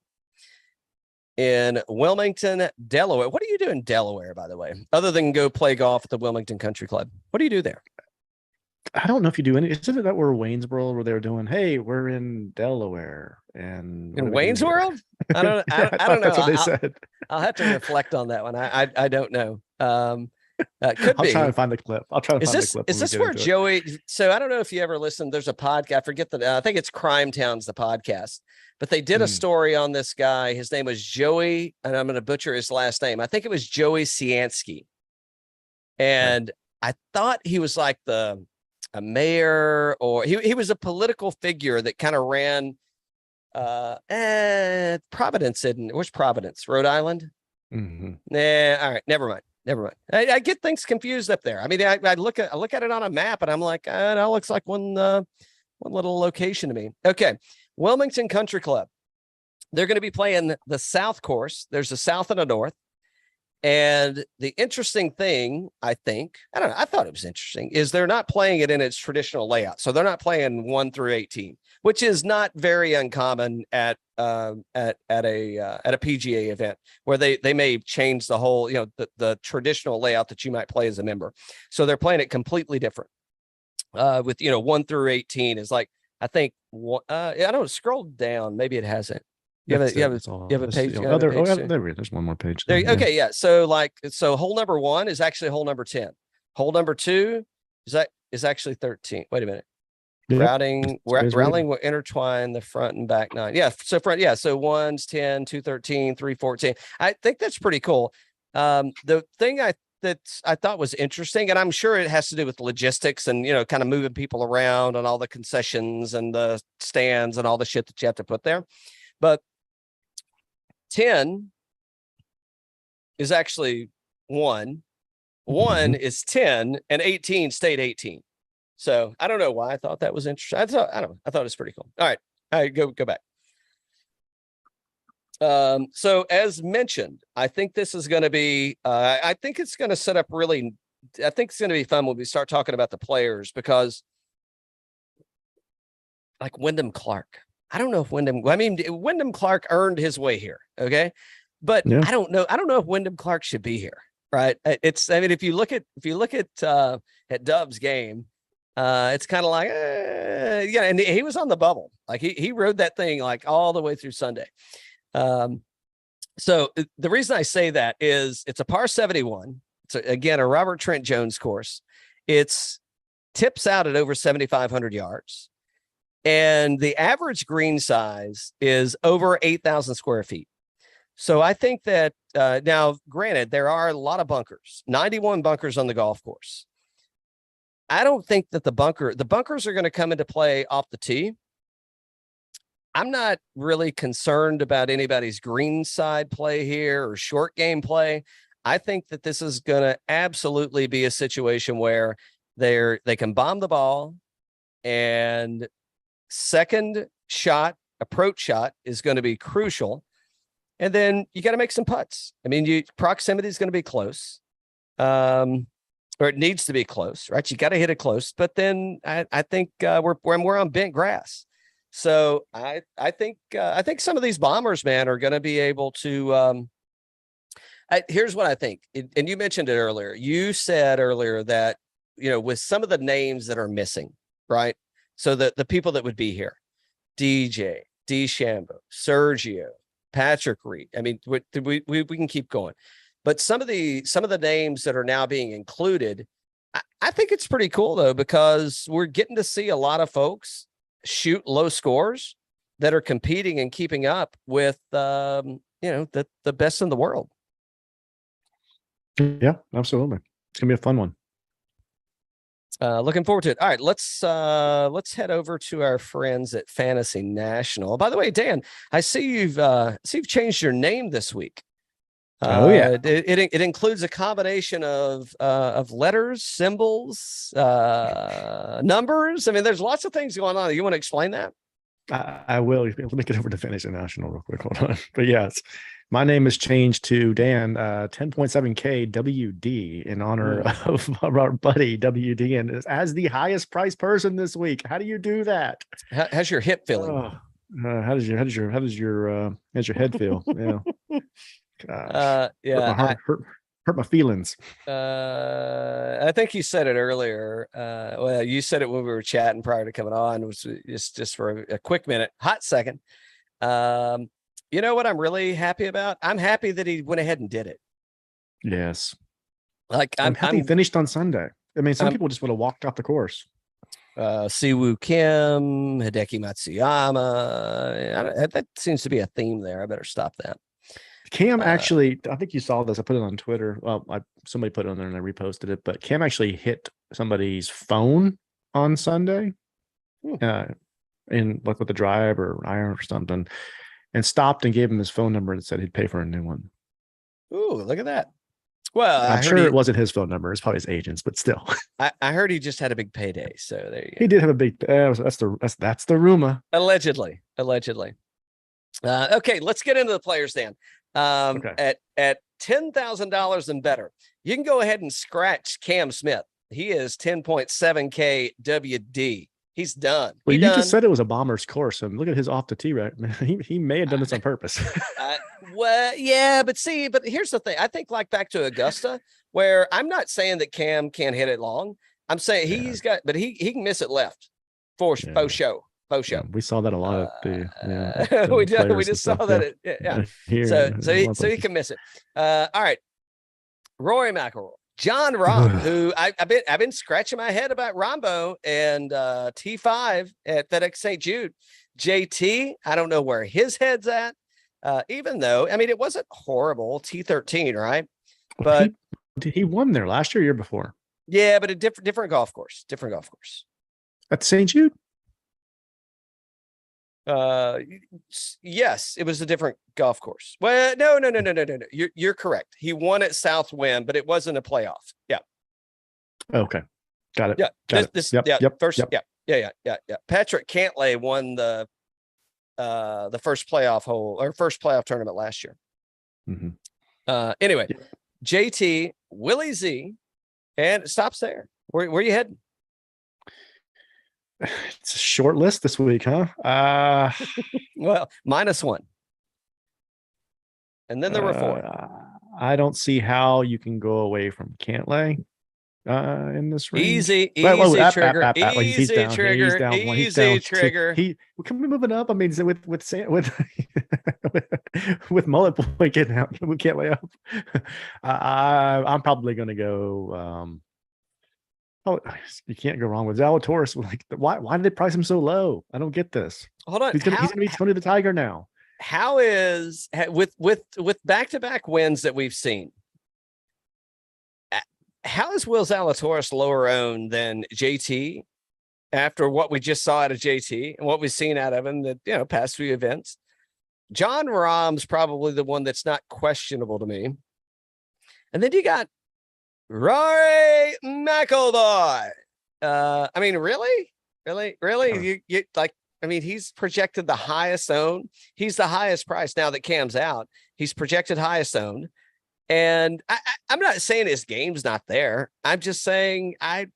S1: in Wilmington, Delaware. What do you do in Delaware, by the way, other than go play golf at the Wilmington Country Club? What do you do there?
S2: I don't know if you do any. Isn't it that we're Waynesboro, where they were doing, hey, we're in Delaware, and
S1: in Wayne's World? I don't know. I don't know.
S2: That's what they said.
S1: I'll have to reflect on that one. I don't know. Could
S2: I'll
S1: be.
S2: try and find the clip. I'll try to find the clip.
S1: Is this where Joey? So I don't know if you ever listened. There's a podcast. I forget I think it's Crime Town's the podcast, but they did a story on this guy. His name was Joey, and I'm going to butcher his last name. I think it was Joey Cianski, and I thought he was like a mayor, or he was a political figure that kind of ran Providence. Where's Providence? Rhode Island?
S2: Mm-hmm.
S1: Nah, all right, never mind. I get things confused up there. I mean, I look at it on a map, and I'm like, it all looks like one little location to me. Okay, Wilmington Country Club. They're going to be playing the South course. There's a South and a North. And the interesting thing, I thought it was interesting, is they're not playing it in its traditional layout. So they're not playing 1 through 18, which is not very uncommon at a PGA event, where they may change the whole, the traditional layout that you might play as a member. So they're playing it completely different. With 1 through 18 is like, I think I don't scroll down. Maybe it hasn't. You have a page.
S2: There's one more page.
S1: There, okay, yeah. So hole number 1 is actually hole number 10. Hole number 2 is actually 13. Wait a minute. Yep. Routing will intertwine the front and back 9. Yeah. So front. Yeah. So 1's 10, 2 13, 3 14. I think that's pretty cool. The thing that I thought was interesting, and I'm sure it has to do with logistics and kind of moving people around and all the concessions and the stands and all the shit that you have to put there, but 10 is actually 1. 1 is 10, and 18 stayed 18. So I don't know why I thought that was interesting. I thought it was pretty cool. All right, go back. So as mentioned, I think this is going to be. I think it's going to set up really. I think it's going to be fun when we start talking about the players, because, like Wyndham Clark. I don't know if Wyndham Clark earned his way here. Okay. But yeah. I don't know if Wyndham Clark should be here. Right. If you look at Dove's game, it's kind of like, and he was on the bubble. Like he rode that thing like all the way through Sunday. So the reason I say that is it's a par 71. It's again, a Robert Trent Jones course. It's tips out at over 7,500 yards. And the average green size is over 8,000 square feet. So I think that now, granted, there are a lot of bunkers, 91 bunkers on the golf course. I don't think that the bunkers are going to come into play off the tee. I'm not really concerned about anybody's green side play here or short game play. I think that this is going to absolutely be a situation where they can bomb the ball, and second shot, approach shot, is going to be crucial. And then you got to make some putts. I mean, proximity is going to be close, or it needs to be close, right? You got to hit it close. But then I think we're on bent grass. So I think some of these bombers, man, are going to be able to. Here's what I think, and you mentioned it earlier. You said earlier that, with some of the names that are missing, right? So the people that would be here, DJ, DeChambeau, Sergio, Patrick Reed. I mean, we can keep going, but some of the names that are now being included, I think it's pretty cool though, because we're getting to see a lot of folks shoot low scores that are competing and keeping up with the best in the world.
S2: Yeah, absolutely. It's gonna be a fun one.
S1: Looking forward to it. All right, let's head over to our friends at Fantasy National. By the way, Dan, I see you've changed your name this week.
S2: Oh yeah,
S1: it includes a combination of letters, symbols, numbers. I mean, there's lots of things going on. You want to explain that?
S2: I will. Let me get over to Fantasy National real quick. Hold on. But yes, my name is changed to Dan 10.7K WD in honor of our buddy WD, and as the highest priced person this week. How do you do that?
S1: How's your hip feeling?
S2: How does your head feel? Yeah. Gosh.
S1: Yeah.
S2: Hurt my feelings.
S1: I think you said it earlier. Well, you said it when we were chatting prior to coming on. It was just for a quick minute, hot second. You know what I'm really happy about? I'm happy that he went ahead and did it.
S2: Yes.
S1: Like
S2: I'm happy he finished on Sunday. I mean, some people just would have walked off the course.
S1: Siwoo Kim, Hideki Matsuyama. That seems to be a theme there. I better stop that.
S2: Cam actually, I think you saw this. I put it on Twitter. Well, somebody put it on there and I reposted it. But Cam actually hit somebody's phone on Sunday, in like with the drive or iron or something, and stopped and gave him his phone number and said he'd pay for a new one.
S1: Ooh, look at that. Well,
S2: I'm sure it wasn't his phone number. It's probably his agent's, but still.
S1: I heard he just had a big payday. So there you go.
S2: He did have a big. That's the rumor.
S1: Allegedly. Okay, let's get into the players, Dan. Okay. At $10,000 and better, you can go ahead and scratch Cam Smith. He is 10.7K WD. He's done.
S2: Well, you just said it was a bomber's course, and look at his off the tee right. He may have done this on purpose.
S1: Well, yeah, but here's the thing. I think like back to Augusta, where I'm not saying that Cam can't hit it long. I'm saying he can miss it left for show. Yeah,
S2: we saw that a lot at
S1: we just saw that. So he can miss it. All right. Rory McIlroy, Jon Rahm, who I've been scratching my head about Rombo and T5 at FedEx St. Jude. JT, I don't know where his head's at. Even though, I mean, it wasn't horrible, T13, right? But
S2: he won there last year before.
S1: Yeah, but a different golf course.
S2: At St. Jude?
S1: Yes, it was a different golf course. Well, no. You're correct. He won at Southwind, but it wasn't a playoff. Yeah.
S2: Okay. Got it.
S1: Yeah.
S2: Yep.
S1: Yeah. Patrick Cantlay won the first playoff hole or first playoff tournament last year.
S2: Mm-hmm.
S1: Anyway, JT, Willie Z, and it stops there. Where are you heading?
S2: It's a short list this week, huh?
S1: Well, -1. And then there were 4.
S2: I don't see how you can go away from Cantlay in this range.
S1: Easy trigger.
S2: Can we moving up? I mean, with Mullet Boy getting out, we can't lay up. I'm probably going to go. You can't go wrong with Zalatoris. Like, why did they price him so low? I don't get this.
S1: Hold on,
S2: he's gonna be Tony the Tiger now.
S1: how is with back-to-back wins that we've seen? How is Will Zalatoris lower owned than JT after what we just saw out of JT and what we've seen out of him the past few events? Jon Rahm's probably the one that's not questionable to me. And then you got Rory McIlroy. I mean, really? You like, I mean, he's projected the highest owned. He's the highest price now that Cam's out. He's projected highest owned. And I'm not saying his game's not there. I'm just saying I'm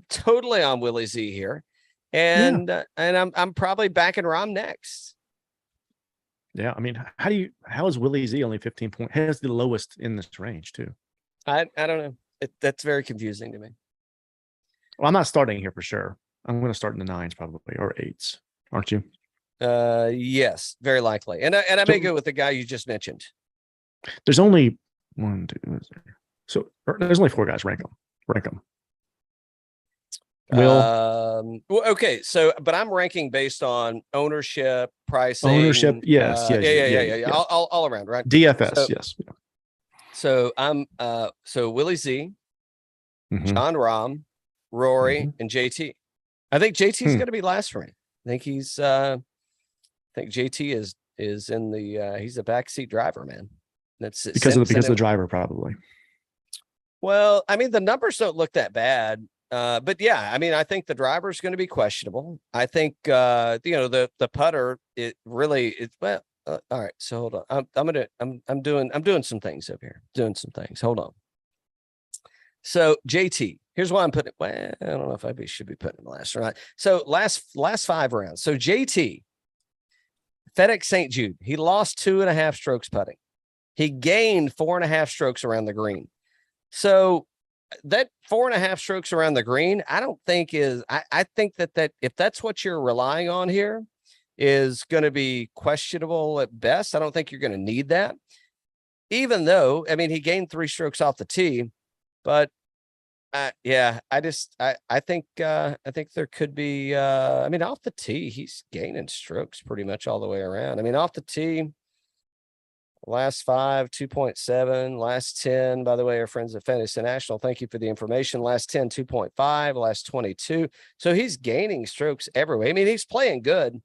S1: totally on Willie Z here. And I'm probably backing Rahm next.
S2: Yeah, I mean, how is Willie Z only 15 points? Has the lowest in this range too.
S1: I don't know. That's very confusing to me.
S2: Well, I'm not starting here for sure. I'm going to start in the 9s probably, or 8s, aren't you?
S1: Yes, very likely. And I may go with the guy you just mentioned.
S2: There's only 1, 2. So there's only 4 guys. Rank them.
S1: Will. Okay. So, but I'm ranking based on ownership, pricing,
S2: Yes.
S1: Yeah. All around, right?
S2: DFS.
S1: So,
S2: yes.
S1: So I'm so Willie Z, Jon Rahm, Rory, and JT. I think JT is going to be last for me. I think JT is in the he's a backseat driver, man. That's
S2: because of the driver, probably.
S1: Well, I mean, the numbers don't look that bad. But yeah, I mean, I think the driver is going to be questionable. I think the putter, well. All right, so hold on. I'm doing some things over here. Doing some things. Hold on. So JT, here's why I'm putting it. Well, I don't know if I should be putting him last or not. So last 5 rounds. So JT, FedEx St. Jude, he lost 2.5 strokes putting. He gained 4.5 strokes around the green. So that 4.5 strokes around the green, I don't think is. I think that if that's what you're relying on here, is going to be questionable at best. I don't think you're going to need that. Even though, I mean, he gained 3 strokes off the tee, but I think there could be, I mean, off the tee, he's gaining strokes pretty much all the way around. I mean, off the tee, last 5, 2.7, last 10, by the way, our friends at FedEx International, thank you for the information. Last 10, 2.5, last 22. So he's gaining strokes everywhere. I mean, he's playing good.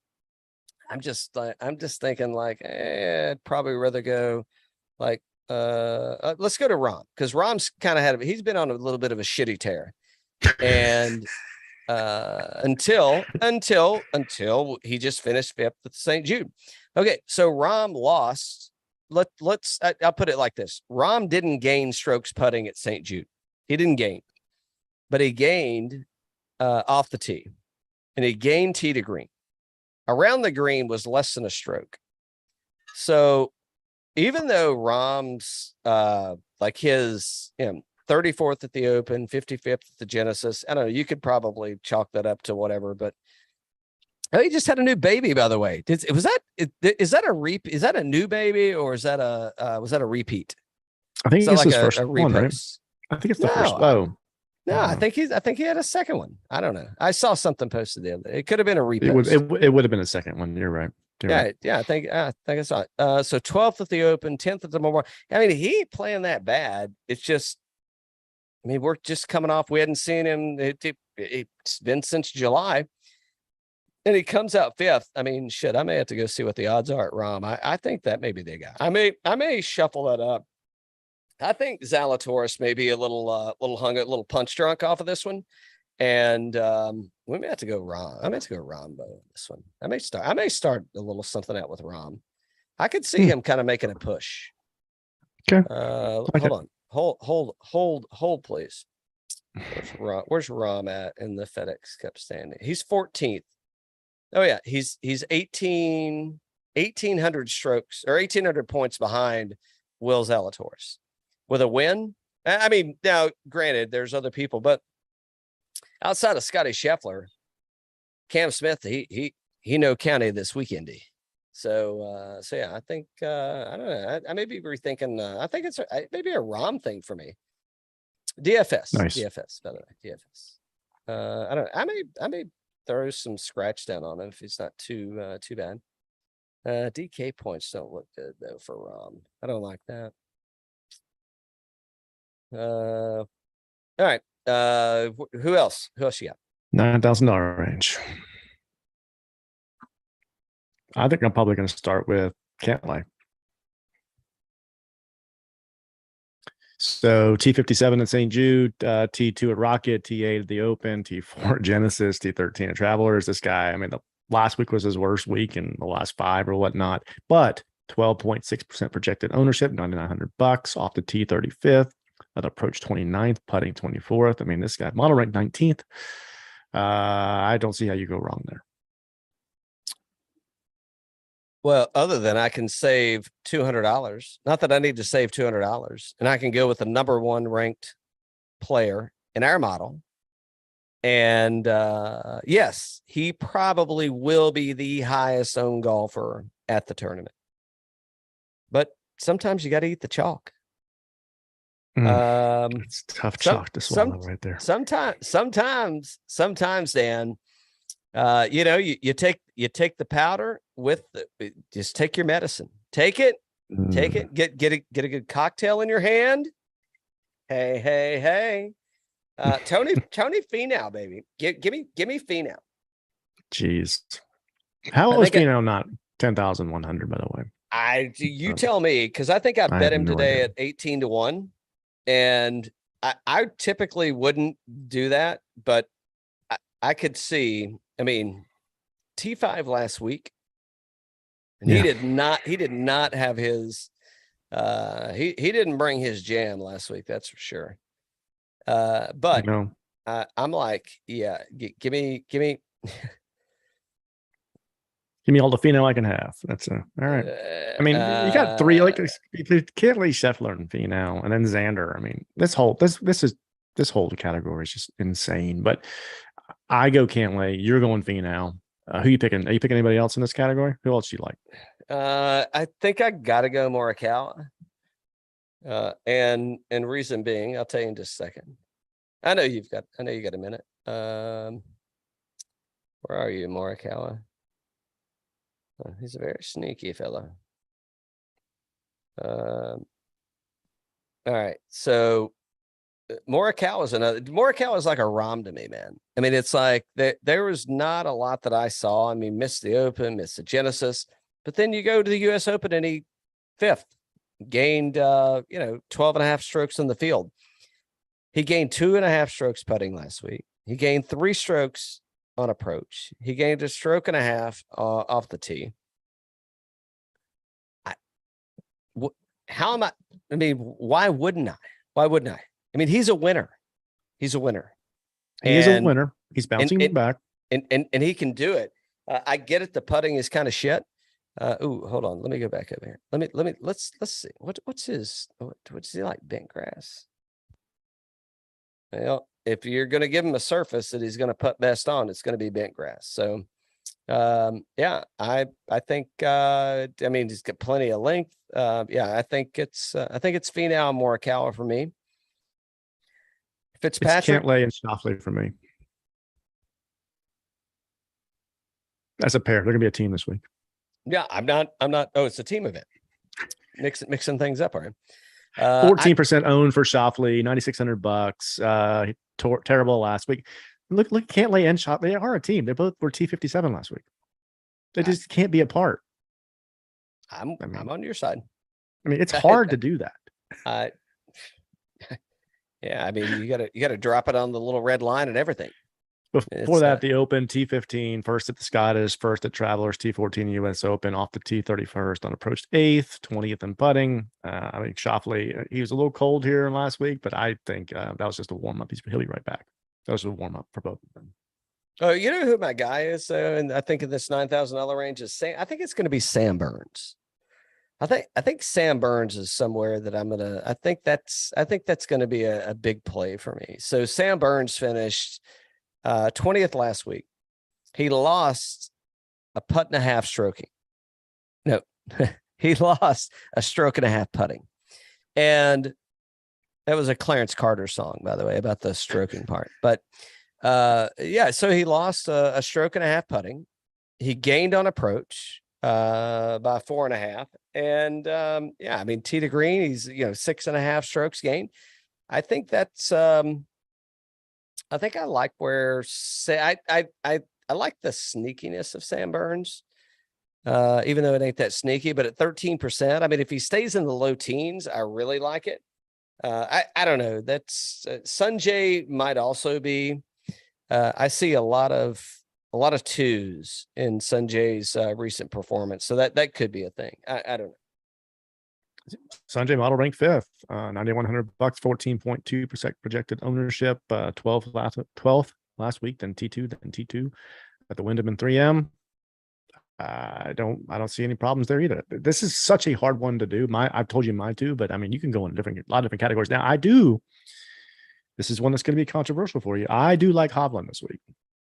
S1: I'm just thinking like, I'd probably rather go like, let's go to Rahm, because Rahm's kind of he's been on a little bit of a shitty tear. And until he just finished 5th at St. Jude. Okay. So Rahm lost. I'll put it like this. Rahm didn't gain strokes putting at St. Jude. He didn't gain, but he gained off the tee, and he gained tee to green. Around the green was less than a stroke. So even though Rahm's like his 34th at the Open, 55th at the Genesis, I don't know, you could probably chalk that up to whatever, but he just had a new baby, by the way. Is that a new baby, or is that was that a repeat?
S2: I think it's
S1: like
S2: his first one, right? I think it's the first. Oh.
S1: No, I think he had a second one. I don't know. I saw something posted the other day. It could have been a repost.
S2: It would have been a second one. You're right.
S1: Yeah. I think I saw it. So 12th at the Open, 10th at the Memorial. I mean, he ain't playing that bad. It's just, I mean, we're just coming off. We hadn't seen him. It's been since July, and he comes out 5th. I mean, shit. I may have to go see what the odds are at Rahm. I think that may be the guy. I may shuffle that up. I think Zalatoris may be a little punch drunk off of this one. And we may have to go Rahm. I may have to go Rahmbo on this one. I may start a little something out with Rahm. I could see him kind of making a push.
S2: Okay.
S1: Hold, please. Where's Rahm at in the FedEx Cup standing? He's 14th. Oh yeah, he's 1,800 strokes or 1,800 points behind Will Zalatoris. With a win, I mean, now granted, there's other people, but outside of Scottie Scheffler, Cam Smith, he no county this weekendy. So yeah, I think I don't know. I may be rethinking. I think it's maybe a Rahm thing for me. DFS, nice. DFS, by the way, DFS. I don't know. I may throw some scratch down on him if it's not too bad. DK points don't look good though for Rahm. I don't like that. All right. Who else? Who else you got?
S2: $9,000 range. I think I'm probably going to start with Cantlay. So T57 at St. Jude, T2 at Rocket, T8 at the Open, T4 at Genesis, T13 at Travelers. This guy, I mean, the last week was his worst week in the last 5 or whatnot, but 12.6% projected ownership, $9,900 off the T35th, at approach 29th, putting 24th. I mean, this guy model ranked 19th. I don't see how you go wrong there.
S1: Well, other than I can save $200, not that I need to save $200, and I can go with the number 1 ranked player in our model. And yes, he probably will be the highest owned golfer at the tournament. But sometimes you got to eat the chalk.
S2: It's tough chalk to swallow right there.
S1: Sometimes, Dan, you take the powder with just take your medicine. Take it, get a good cocktail in your hand. Hey. Tony Finau, baby. Give me Finau.
S2: Jeez. How is Finau not 10,100, by the way?
S1: You tell me, because I think I bet him today at 18-1. And I typically wouldn't do that, but I could see, I mean, T5 last week, and he did not have his he didn't bring his jam last week, that's for sure. But
S2: no.
S1: I'm like, yeah, give me
S2: Give me all the Finau I can have. That's all right. I mean, you got 3 like Cantlay, Scheffler, and Finau, and then Xander. I mean, this whole category is just insane. But I go Cantlay. You're going Finau. Who you picking? Are you picking anybody else in this category? Who else do you like?
S1: I think I gotta go Morikawa. And reason being, I'll tell you in just a second. I know you got a minute. Where are you, Morikawa? He's a very sneaky fella. All right. So Morikawa is like a Rahm to me, man. I mean, it's like there was not a lot that I saw. I mean, missed the Open, missed the Genesis, but then you go to the US Open and he 5th, gained 12.5 strokes in the field. He gained 2.5 strokes putting last week. He gained 3 strokes on approach. He gained 1.5 strokes off the tee. How am I? I mean, why wouldn't I? I mean, he's a winner. He's a winner.
S2: He's bouncing back.
S1: And he can do it. I get it. The putting is kind of shit. Hold on. Let me go back over here. Let's see. What's he like? Bent grass. Well, if you're going to give him a surface that he's going to putt best on, it's going to be bent grass. So, yeah, I think, I mean, he's got plenty of length. Yeah, I think it's Finau and Morikawa for me. Fitzpatrick,
S2: Cantlay and Schauffele for me. As a pair, they're gonna be a team this week.
S1: Yeah, I'm not. Oh, it's a team event. Mixing things up, all right.
S2: 14% owned for Schauffele, $9,600. Terrible last week. Look, Cantlay and Schauffele, they are a team. They both were T57 last week. They just can't be apart.
S1: I'm on your side.
S2: I mean, it's hard to do that.
S1: Yeah, I mean, you gotta drop it on the little red line and everything.
S2: Before that, the Open, T15, first at the Scottish, first at Travelers, T14 US Open, off the T31st on approach 8th, 20th in putting. I mean, Schauffele, he was a little cold here last week, but I think that was just a warm-up. He'll be right back. That was a warm-up for both of them.
S1: Oh, you know who my guy is? And I think in this $9,000 range is I think it's going to be Sam Burns. I think Sam Burns is somewhere that I think that's going to be a big play for me. So Sam Burns finished 20th last week. He lost a putt and a half stroking. No, he lost a stroke and a half putting. And that was a Clarence Carter song, by the way, about the stroking part. But yeah, so he lost a stroke and a half putting. He gained on approach. by 4.5. And yeah, I mean, tee to green, he's 6.5 strokes gained. I think that's I think I like where I like the sneakiness of Sam Burns. Even though it ain't that sneaky, but at 13%, I mean, if he stays in the low teens, I really like it. I don't know. That's Sungjae might also be. I see a lot of twos in Sungjae's recent performance, so that could be a thing. I don't know.
S2: Sungjae model ranked fifth, $9,100, 14.2% projected ownership, 12th last week, then T2, then T2 at the Wyndham and 3M. I don't see any problems there either. This is such a hard one to do. I've told you mine too, but I mean, you can go in a lot of different categories. Now, this is one that's going to be controversial for you. I do like Hovland this week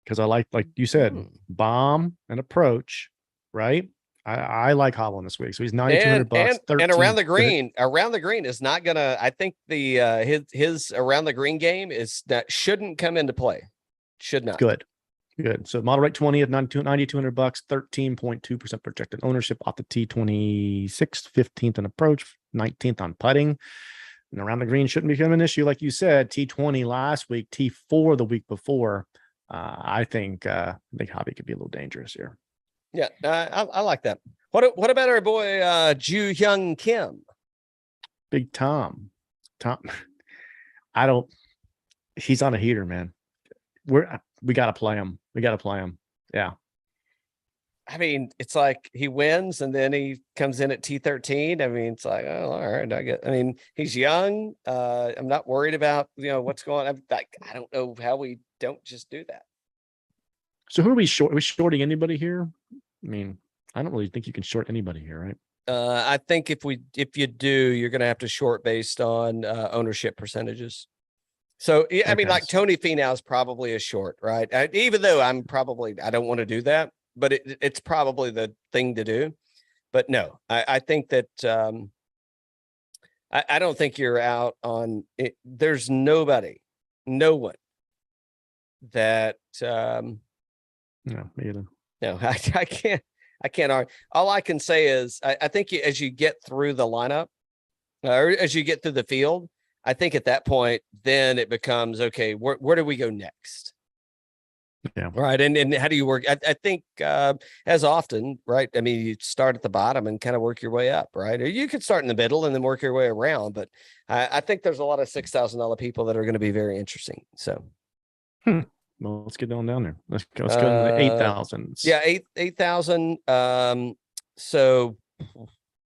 S2: because I like you said, bomb and approach, right? I like Hovland this week. So he's $9,200.
S1: And around the green is not gonna. I think the his around the green game shouldn't come into play. Should not.
S2: Good. So model rate 20 at $9,200, 13.2% projected ownership off the T26, 15th in approach, 19th on putting. And around the green shouldn't become an issue, like you said. T20 last week, T4 the week before. I think Javi could be a little dangerous here.
S1: Yeah, I like that. What about our boy Ju Hyung Kim?
S2: Big Tom. He's on a heater, man. We got to play him. Yeah.
S1: I mean, it's like he wins and then he comes in at T13. I mean, it's like, oh, all right. I mean, he's young. I'm not worried about, what's going on. I don't know how we don't just do that.
S2: So who are we short? Are we shorting anybody here? I mean, I don't really think you can short anybody here, right?
S1: I think if you do, you're going to have to short based on ownership percentages. So, I mean, like Tony Finau is probably a short, right? Even though I don't want to do that, but it's probably the thing to do. But no, I think that I don't think you're out on it. There's no one that
S2: no, me either.
S1: No, I can't argue. All I can say is I think as you get through the lineup or as you get through the field, I think at that point, then it becomes, okay, where do we go next?
S2: Yeah.
S1: Right. And how do you work? I think as often, right? I mean, you start at the bottom and kind of work your way up, right? Or you could start in the middle and then work your way around. But I think there's a lot of $6,000 people that are going to be very interesting. So.
S2: Well, let's get down there. Let's go to the 8,000.
S1: Yeah, 8,000. So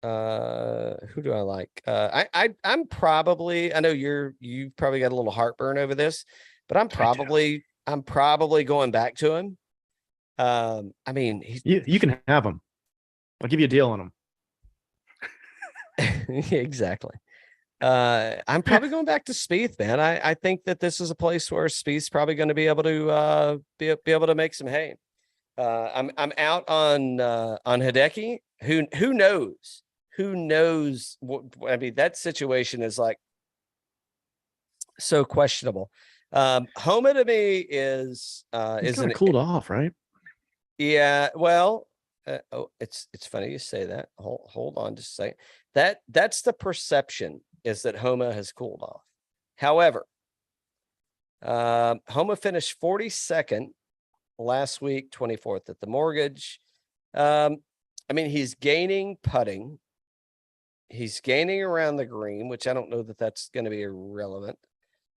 S1: who do I like? I'm probably, I know you've probably got a little heartburn over this, but I'm probably going back to him. I mean,
S2: you can have him. I'll give you a deal on him.
S1: Exactly. I'm probably going back to Spieth, man. I think that this is a place where Spieth's probably going to be able to be able to make some hay. I'm out on Hideki. Who knows? Who knows? I mean, that situation is like so questionable. Homa to me is kind
S2: of cooled off, right?
S1: Yeah. Well, it's funny you say that. Hold on just a second. That's the perception, is that Homa has cooled off. However, Homa finished 42nd last week, 24th at the Mortgage. I mean, he's gaining putting. He's gaining around the green, which I don't know that that's going to be irrelevant.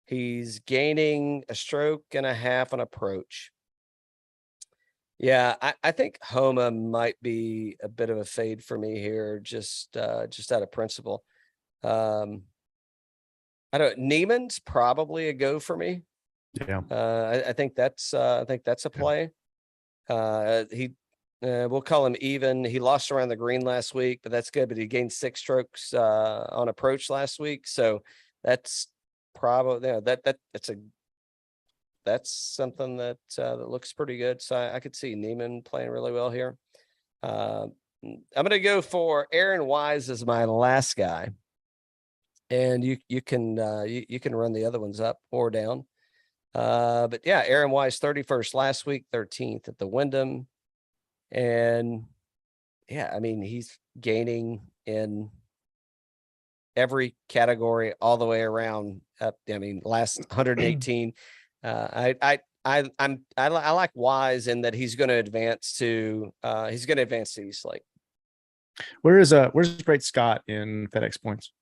S1: He's gaining a stroke and a half on approach. Yeah, I think Homa might be a bit of a fade for me here, just out of principle. Neiman's probably a go for me.
S2: Yeah.
S1: I think that's a play. We'll call him even. He lost around the green last week, but that's good. But he gained 6 strokes on approach last week, so that's probably that's something that looks pretty good. So I could see Neiman playing really well here. I'm going to go for Aaron Wise as my last guy, and you can run the other ones up or down. But yeah, Aaron Wise 31st last week, 13th at the Wyndham, and yeah, I mean, he's gaining in every category all the way around. I mean, last 118. I like Wise in that he's going to advance to East Lake.
S2: Where's Brett Scott in FedEx points?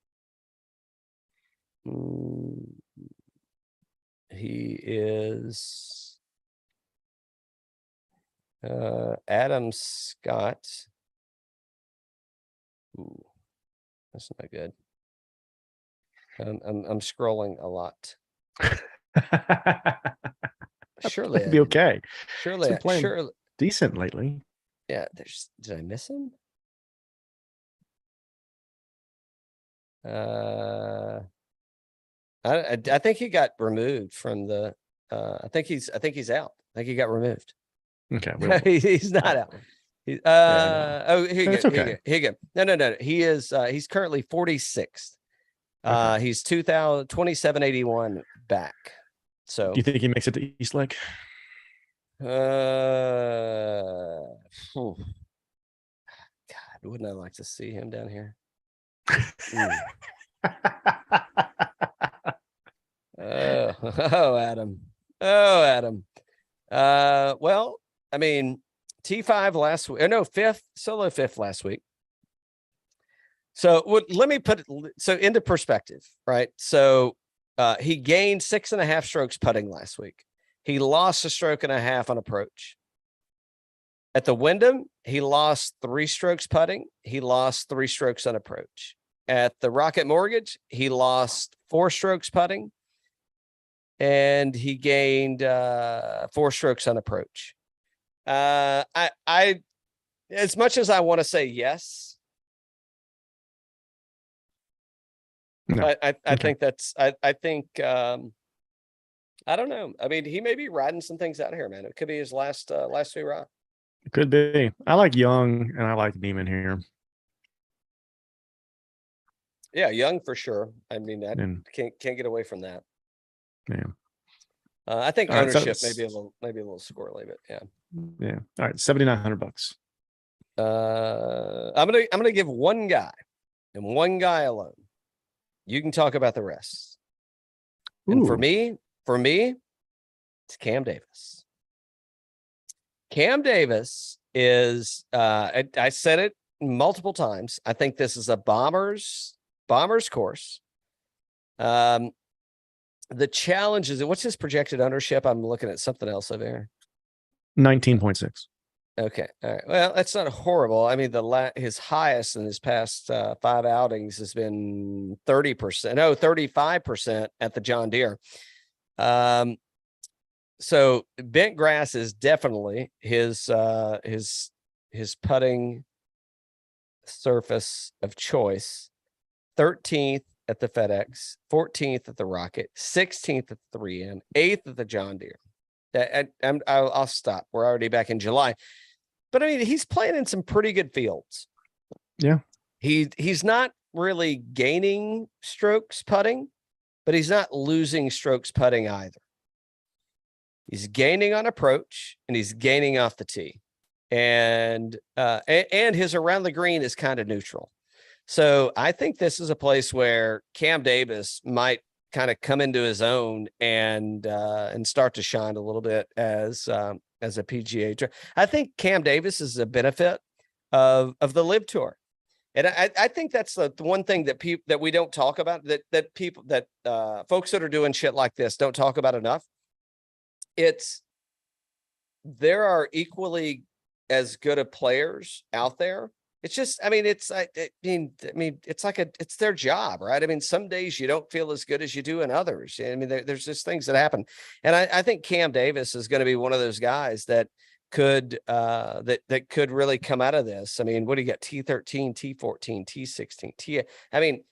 S1: He is Adam Scott. Ooh, that's not good. I'm scrolling a lot. Surely
S2: it'd be okay.
S1: Surely, surely
S2: decent lately.
S1: Yeah, did I miss him? I think he got removed from the. I think he's out. I think he got removed.
S2: Okay,
S1: he's not out. Here you go. Here you go. No. He is. He's currently 46th. He's 2781 back. So
S2: do you think he makes it to East Lake?
S1: God, wouldn't I like to see him down here? Oh, Adam. Well, I mean, T5 last week. No, solo fifth last week. So let me put it into perspective, right? So he gained 6.5 strokes putting last week. He lost 1.5 strokes on approach. At the Wyndham, he lost 3 strokes putting. He lost 3 strokes on approach. At the Rocket Mortgage, he lost 4 strokes putting, and he gained 4 strokes on approach. I as much as I want to say yes, no. I think that's I think I don't know. I mean, he may be riding some things out here, man. It could be his last hurrah.
S2: It could be. I like Young and I like Neiman here.
S1: Yeah, Young for sure. I mean, that can't get away from that.
S2: Yeah.
S1: I think ownership maybe a little squirrely, but yeah.
S2: Yeah. All right, $7,900.
S1: I'm gonna give one guy and one guy alone. You can talk about the rest. Ooh. And for me, it's Cam Davis. Cam Davis is I said it multiple times. I think this is a Bombers course. The challenge is, what's his projected ownership? I'm looking at something else over here.
S2: 19.6.
S1: Okay. All right. Well, that's not horrible. I mean, his highest in his past 5 outings has been 30%. No, 35% at the John Deere. So bent grass is definitely his putting surface of choice. 13th at the FedEx, 14th at the Rocket, 16th at the 3M, 8th at the John Deere. I'll stop. We're already back in July. But I mean, he's playing in some pretty good fields.
S2: Yeah.
S1: He's not really gaining strokes putting, but he's not losing strokes putting either. He's gaining on approach and he's gaining off the tee. And his around the green is kind of neutral. So I think this is a place where Cam Davis might kind of come into his own and start to shine a little bit as a PGA Tour. I think Cam Davis is a benefit of the LIV Tour. And I think that's the one thing that we don't talk about, that folks that are doing shit like this don't talk about enough. There are equally as good of players out there. It's just, I mean, it's their job, right? I mean, some days you don't feel as good as you do in others. I mean, there's just things that happen. And I think Cam Davis is going to be one of those guys that could could really come out of this. I mean, what do you got? T13, T14, T16, I mean,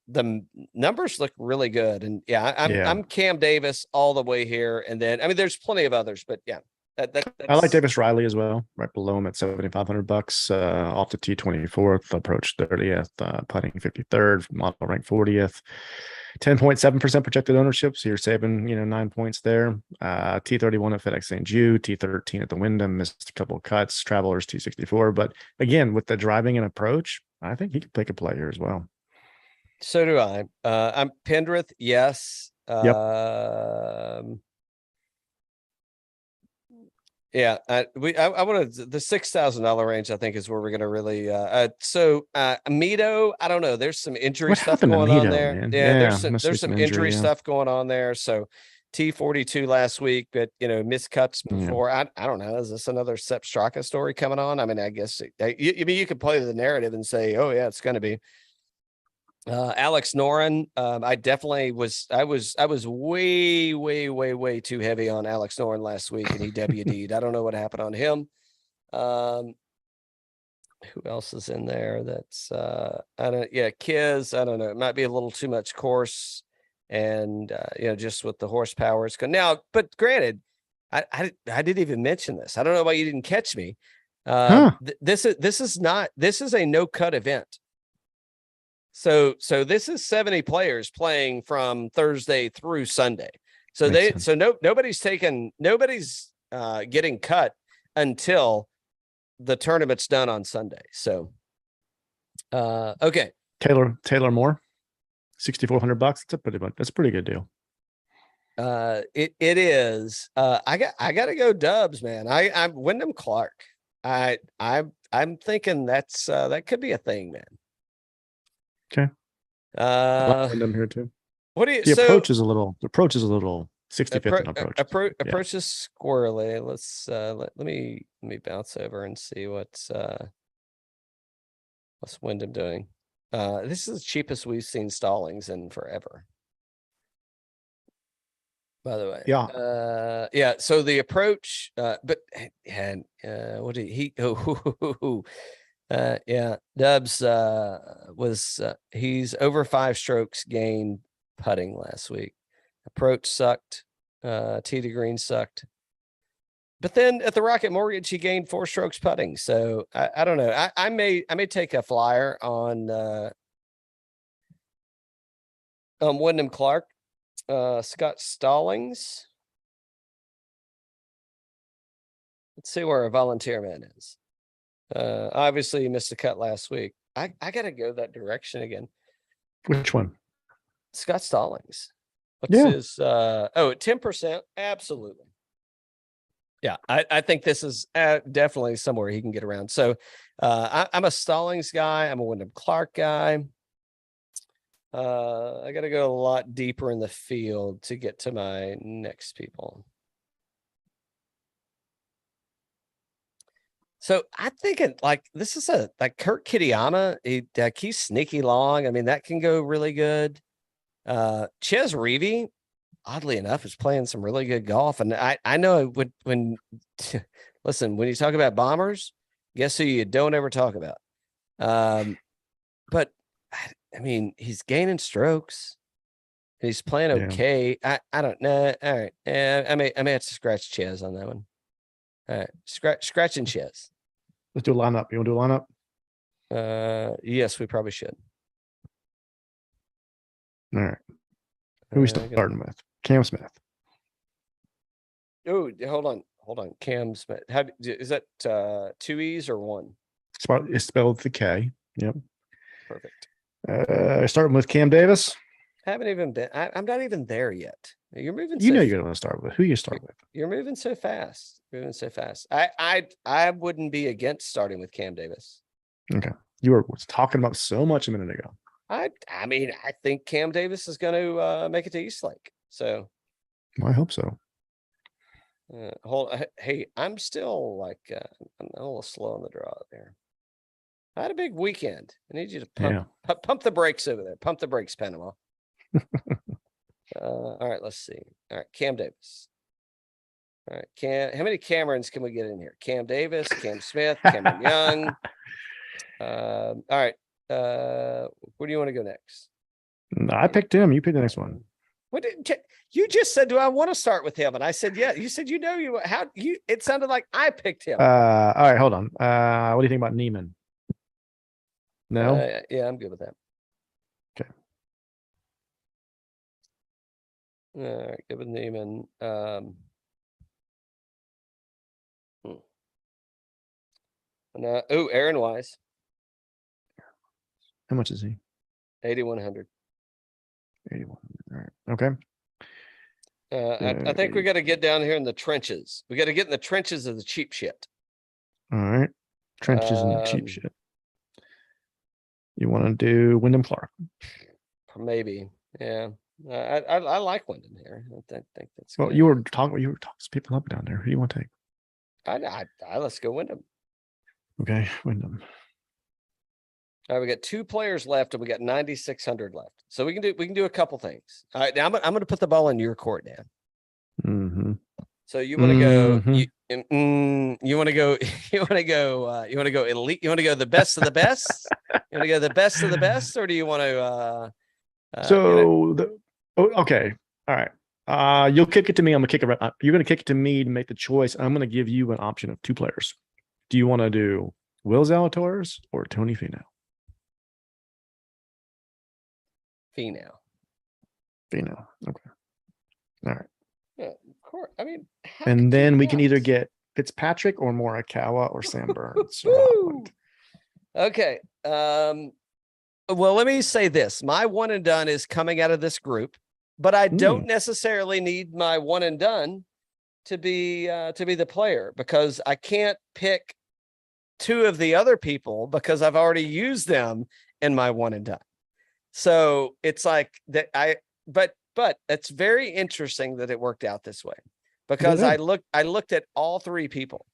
S1: the numbers look really good. And I'm Cam Davis all the way here. And then, I mean, there's plenty of others, but yeah,
S2: I like Davis Riley as well, right below him at $7,500. Off the T 24th, approach 30th, putting 53rd, model rank 40th. 10.7% projected ownership, so you're saving 9 points there. T31 at FedEx St. Jude, T13 at the Wyndham, missed a couple of cuts. Travelers T64, but again with the driving and approach, I think he could take a play here as well.
S1: So do I. I'm Pendrith, yes.
S2: Yep.
S1: Yeah, I want to the $6,000 range. I think is where we're going to really. Mito, I don't know. There's some injury stuff going on there.
S2: Man?
S1: Yeah,
S2: must
S1: there's
S2: be
S1: some injury
S2: yeah.
S1: stuff going on there. So T42 last week, but missed cuts before. I don't know. Is this another Sepp Straka story coming on? I mean, I guess you could play the narrative and say, oh yeah, it's going to be. Alex Noren, I definitely was. I was way too heavy on Alex Noren last week, and he WD'd. I don't know what happened on him. Who else is in there? That's Kiz. I don't know. It might be a little too much course, and just with the horsepower. It's good now. But granted, I didn't even mention this. I don't know why you didn't catch me. This is a no cut event. So this is 70 players playing from Thursday through Sunday. So nobody's getting cut until the tournament's done on Sunday. So okay.
S2: Taylor Moore, $6,400. That's a pretty good deal.
S1: It is. I got to go Dubs, man. I'm Wyndham Clark. I'm thinking that could be a thing, man.
S2: Okay. Wyndham here too.
S1: What do you?
S2: The approach is a little 65th approach.
S1: Approach is squirrely. Let's let me bounce over and see what's Wyndham doing. This is the cheapest we've seen Stallings in forever. By the way, yeah. So the approach, what did he? Dubs was he's over 5 strokes gained putting last week. Approach sucked. Tee to green sucked. But then at the Rocket Mortgage, he gained 4 strokes putting. So I don't know. I may take a flyer on Wyndham Clark. Scott Stallings. Let's see where a volunteer man is. Obviously, you missed a cut last week. I got to go that direction again.
S2: Which one?
S1: Scott Stallings. What's his? 10%. Absolutely. Yeah, I think this is definitely somewhere he can get around. So I'm a Stallings guy. I'm a Wyndham Clark guy. I got to go a lot deeper in the field to get to my next people. So I think this is like Kurt Kitayama. He's sneaky long. I mean, that can go really good. Ches Reavie, oddly enough, is playing some really good golf. And I know when listen, when you talk about bombers, guess who you don't ever talk about? But I mean, he's gaining strokes. He's playing okay. Yeah. I don't know. All right. I may have to scratch Ches on that one. All right. Scratching Ches.
S2: Let's do a lineup. You want to do a
S1: lineup? Yes, we probably should.
S2: All right. Who are we starting with? Cam Smith.
S1: Oh, hold on. Cam Smith. Is that 2 E's or 1?
S2: It's spelled with the K. Yep.
S1: Perfect.
S2: Starting with Cam Davis.
S1: Haven't even been. I'm not even there yet. You're moving.
S2: You're going to start with. Who you start with?
S1: You're moving so fast. I wouldn't be against starting with Cam Davis.
S2: Okay. You were talking about so much a minute ago.
S1: I mean, I think Cam Davis is going to make it to Eastlake. So.
S2: Well, I hope so.
S1: Hey, I'm still like I'm a little slow on the draw there. I had a big weekend. I need you to pump the brakes over there. Pump the brakes, Panama. All right, let's see. All right, Cam Davis. All right, how many Camerons can we get in here? Cam Davis, Cam Smith, Cameron Young. All right. Where do you want to go next?
S2: I picked him. You pick the next one.
S1: What did you just said? Do I want to start with him? And I said, yeah. You said, it sounded like I picked him.
S2: All right, hold on. What do you think about Neiman? No.
S1: Yeah, I'm good with that.
S2: Okay.
S1: All right, good with Neiman. Aaron Wise.
S2: How much is he?
S1: 8,100.
S2: 81. All right. Okay.
S1: I think we got to get down here in the trenches. We got to get in the trenches of the cheap shit.
S2: All right. Trenches and the cheap shit. You want to do Wyndham Clark?
S1: Maybe. Yeah. I like Wyndham here. I think that's
S2: well.
S1: Good.
S2: You were talking some people up down there. Who do you want to take?
S1: Let's go Wyndham.
S2: Okay, Wyndham.
S1: All right, we got 2 players left, and we got 9,600 left. So we can do a couple things. All right, now I'm going to put the ball in your court, Dan.
S2: Mm-hmm.
S1: So you want to go? You want to go? You want to go? You want to go elite? You want to go the best of the best? You want to go the best of the best, or do you want to?
S2: Okay, all right. You'll kick it to me. I'm gonna kick it. You're gonna kick it to me to make the choice. I'm gonna give you an option of 2 players. Do you want to do Will Zalatoris or Tony Finau?
S1: Finau.
S2: Finau. Okay. All right.
S1: Yeah, of course. I mean,
S2: and then we can either get Fitzpatrick or Morikawa or Sam Burns.
S1: Okay. Well, let me say this. My one and done is coming out of this group, but I don't necessarily need my one and done to be the player, because I can't pick 2 of the other people because I've already used them in my one and done. So it's like that but it's very interesting that it worked out this way, because I looked at all 3 people.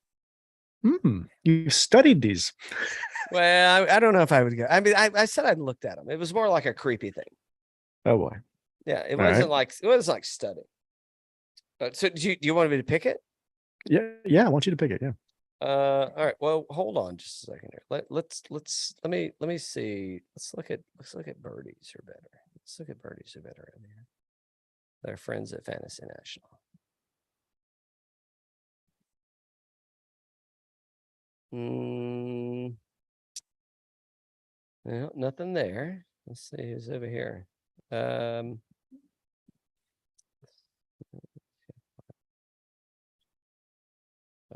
S2: You studied these.
S1: Well, I don't know if I would go. I mean, I said I'd looked at them. It was more like a creepy thing.
S2: Oh boy.
S1: Yeah, it wasn't like studying. So do you want me to pick it?
S2: Yeah, I want you to pick it. Yeah.
S1: All right. Well, hold on just a second here. Let me see. Let's look at birdies are better. Let's look at birdies are better in here. They're friends at Fantasy National. No, nothing there. Let's see who's over here.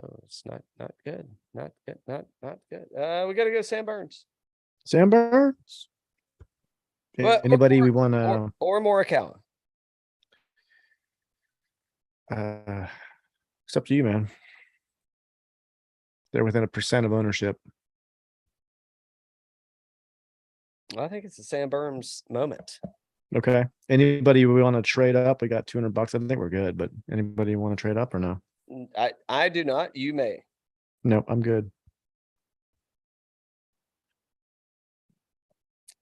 S1: Oh, it's not good. Not good. Not good. We got to go Sam Burns.
S2: Sam Burns.
S1: Well,
S2: anybody we want to
S1: or Morikawa.
S2: It's up to you, man. They're within 1% of ownership.
S1: I think it's the Sam Burns moment.
S2: Okay. Anybody we want to trade up? We got $200. I think we're good, but anybody want to trade up or no?
S1: I do not. You may.
S2: No, I'm good.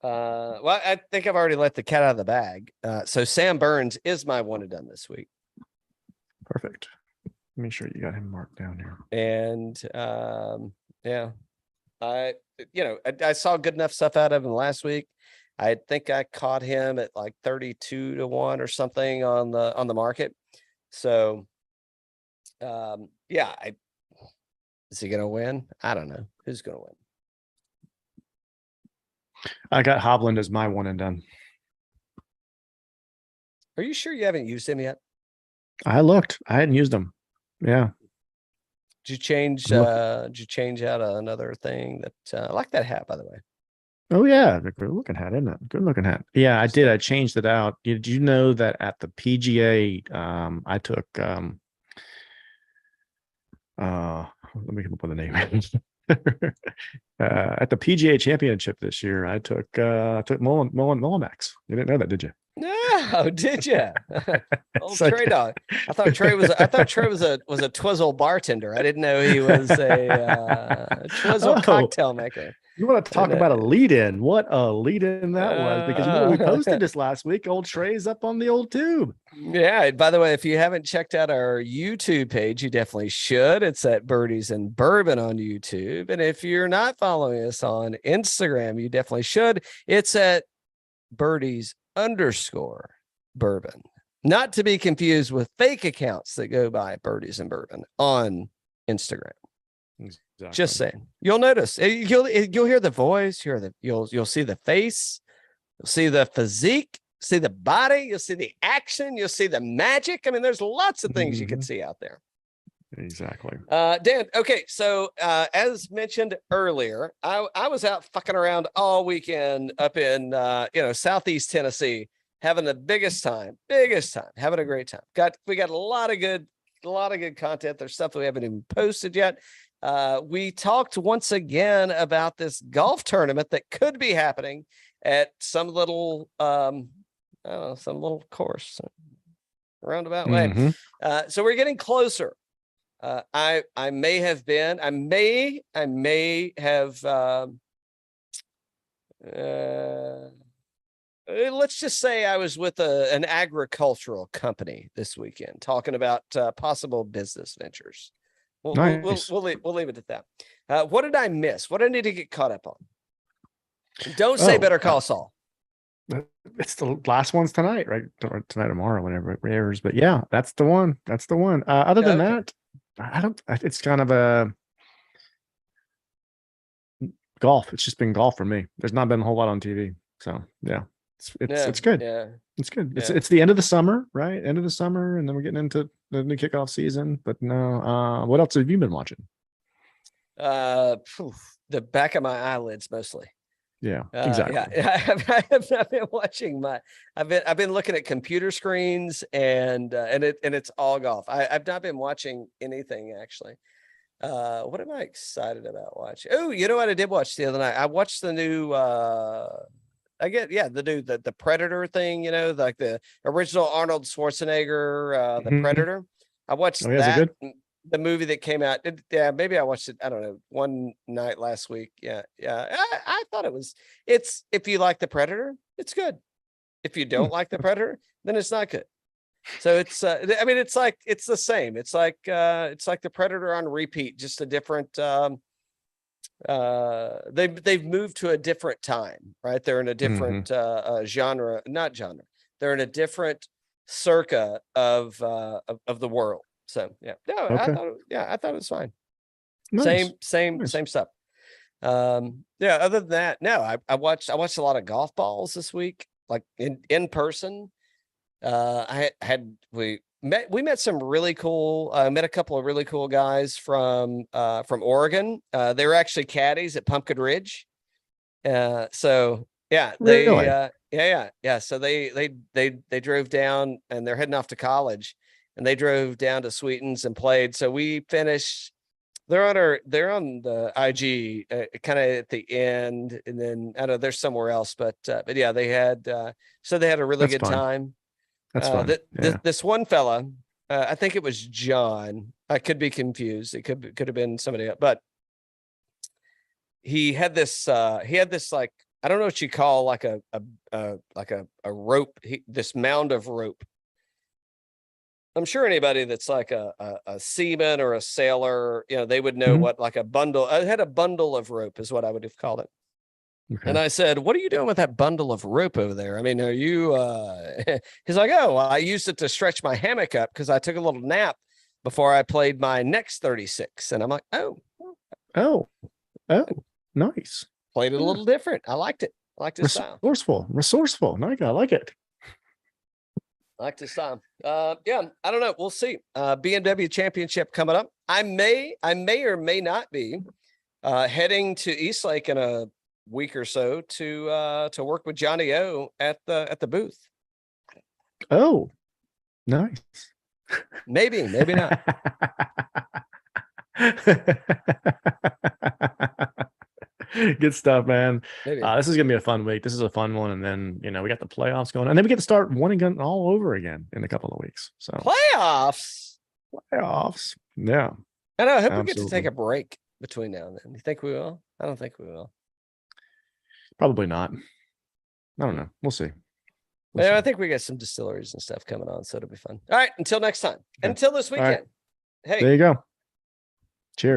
S1: Well, I think I've already let the cat out of the bag. So Sam Burns is my one and done this week.
S2: Perfect. Make sure you got him marked down here.
S1: And yeah, I saw good enough stuff out of him last week. I think I caught him at like 32 to 1 or something on the market. So yeah, is he gonna win? I don't know. Who's gonna win?
S2: I got Hovland as my one and done.
S1: Are you sure you haven't used him yet?
S2: I looked. I hadn't used him. Yeah.
S1: Did you change out another thing that I like that hat, by the way?
S2: Oh yeah, the good looking hat, isn't it? Good looking hat. Yeah, I did. I changed it out. Did you know that at the PGA, I took let me come up with a name. At the PGA Championship this year, I took Mullinax. You didn't know that, did you?
S1: No, did you? Old Trey dog. I thought Trey was a Twizzle bartender. I didn't know he was a Twizzle cocktail maker.
S2: You want to talk about a lead-in? What a lead-in that was, because we posted this last week. Old Trey's up on the old tube.
S1: Yeah. By the way, if you haven't checked out our YouTube page, you definitely should. It's at Birdies and Bourbon on YouTube. And if you're not following us on Instagram, you definitely should. It's at Birdies_Bourbon. Not to be confused with fake accounts that go by Birdies and Bourbon on Instagram.
S2: Exactly.
S1: Just saying. You'll notice. You'll hear the voice. You'll see the face. You'll see the physique. See the body. You'll see the action. You'll see the magic. I mean, there's lots of things you can see out there.
S2: Exactly.
S1: Dan. Okay, so as mentioned earlier, I was out fucking around all weekend up in Southeast Tennessee, having the biggest time, having a great time. We got a lot of good content. There's stuff that we haven't even posted yet. We talked once again about this golf tournament that could be happening at some little course, roundabout way. So we're getting closer. I may have let's just say I was with an agricultural company this weekend talking about possible business ventures.
S2: Nice.
S1: We'll leave it at that. What did I miss? What do I need to get caught up on? Don't say Better Call Saul.
S2: It's the last one's tonight, right? Or tonight, tomorrow, whenever it airs. But yeah, that's the one. Other than that, it's kind of a golf. It's just been golf for me. There's not been a whole lot on TV. So yeah, it's good.
S1: Yeah,
S2: it's good.
S1: Yeah.
S2: It's the end of the summer, right? End of the summer, and then we're getting into the new kickoff season. But no, what else have you been watching?
S1: The back of my eyelids mostly.
S2: Yeah, exactly.
S1: Yeah, I have not been watching I've been looking at computer screens and it's all golf. I've not been watching anything actually. What am I excited about watching? Oh, you know what I did watch the other night? I watched the new the Predator thing, like the original Arnold Schwarzenegger, the Predator. I watched that. The movie that came out. Maybe I watched it, I don't know, one night last week. Yeah. I thought it's if you like the Predator, it's good. If you don't like the Predator, then it's not good. So it's it's the same. It's like the Predator on repeat, just a different they've moved to a different time, right? They're in a different genre. They're in a different circa of the world. So yeah, no, okay. I thought it was fine. Nice. Same stuff. Other than that, no, I watched a lot of golf balls this week, like in person. We met some really cool. Met a couple of really cool guys from Oregon. They were actually caddies at Pumpkin Ridge. So yeah, they really? So they drove down and they're heading off to college. And they drove down to Sweetens and played. So we finished. They're on the IG kind of at the end, and then I don't know they're somewhere else, but yeah, they had a really good time.
S2: That's fun.
S1: This one fella, I think it was John. I could be confused. It could have been somebody else, but he had this like, I don't know what you call like a rope. This mound of rope. I'm sure anybody that's like a seaman or a sailor, they would know what like a bundle. I had a bundle of rope is what I would have called it. Okay. And I said, "What are you doing with that bundle of rope over there? I mean, are you?" He's like, "Oh, well, I used it to stretch my hammock up because I took a little nap before I played my next 36." And I'm like, "Oh,
S2: nice."
S1: Played it a little different. I liked it. I liked his style.
S2: Resourceful. Nice. I like it.
S1: I like this time. I don't know. We'll see. BMW Championship coming up. I may or may not be heading to Eastlake in a week or so to work with Johnny O at the booth.
S2: Oh, nice.
S1: Maybe not.
S2: Good stuff, man. This is gonna be a fun week. This is a fun one, and then we got the playoffs going, and then we get to start one again all over again in a couple of weeks. So
S1: playoffs.
S2: Yeah.
S1: And I hope we get to take a break between now and then. You think we will? I don't think we will.
S2: Probably not. I don't know. We'll see.
S1: I think we got some distilleries and stuff coming on, so it'll be fun. All right. Until next time. Okay. Until this weekend.
S2: Right.
S1: Hey.
S2: There you go. Cheers.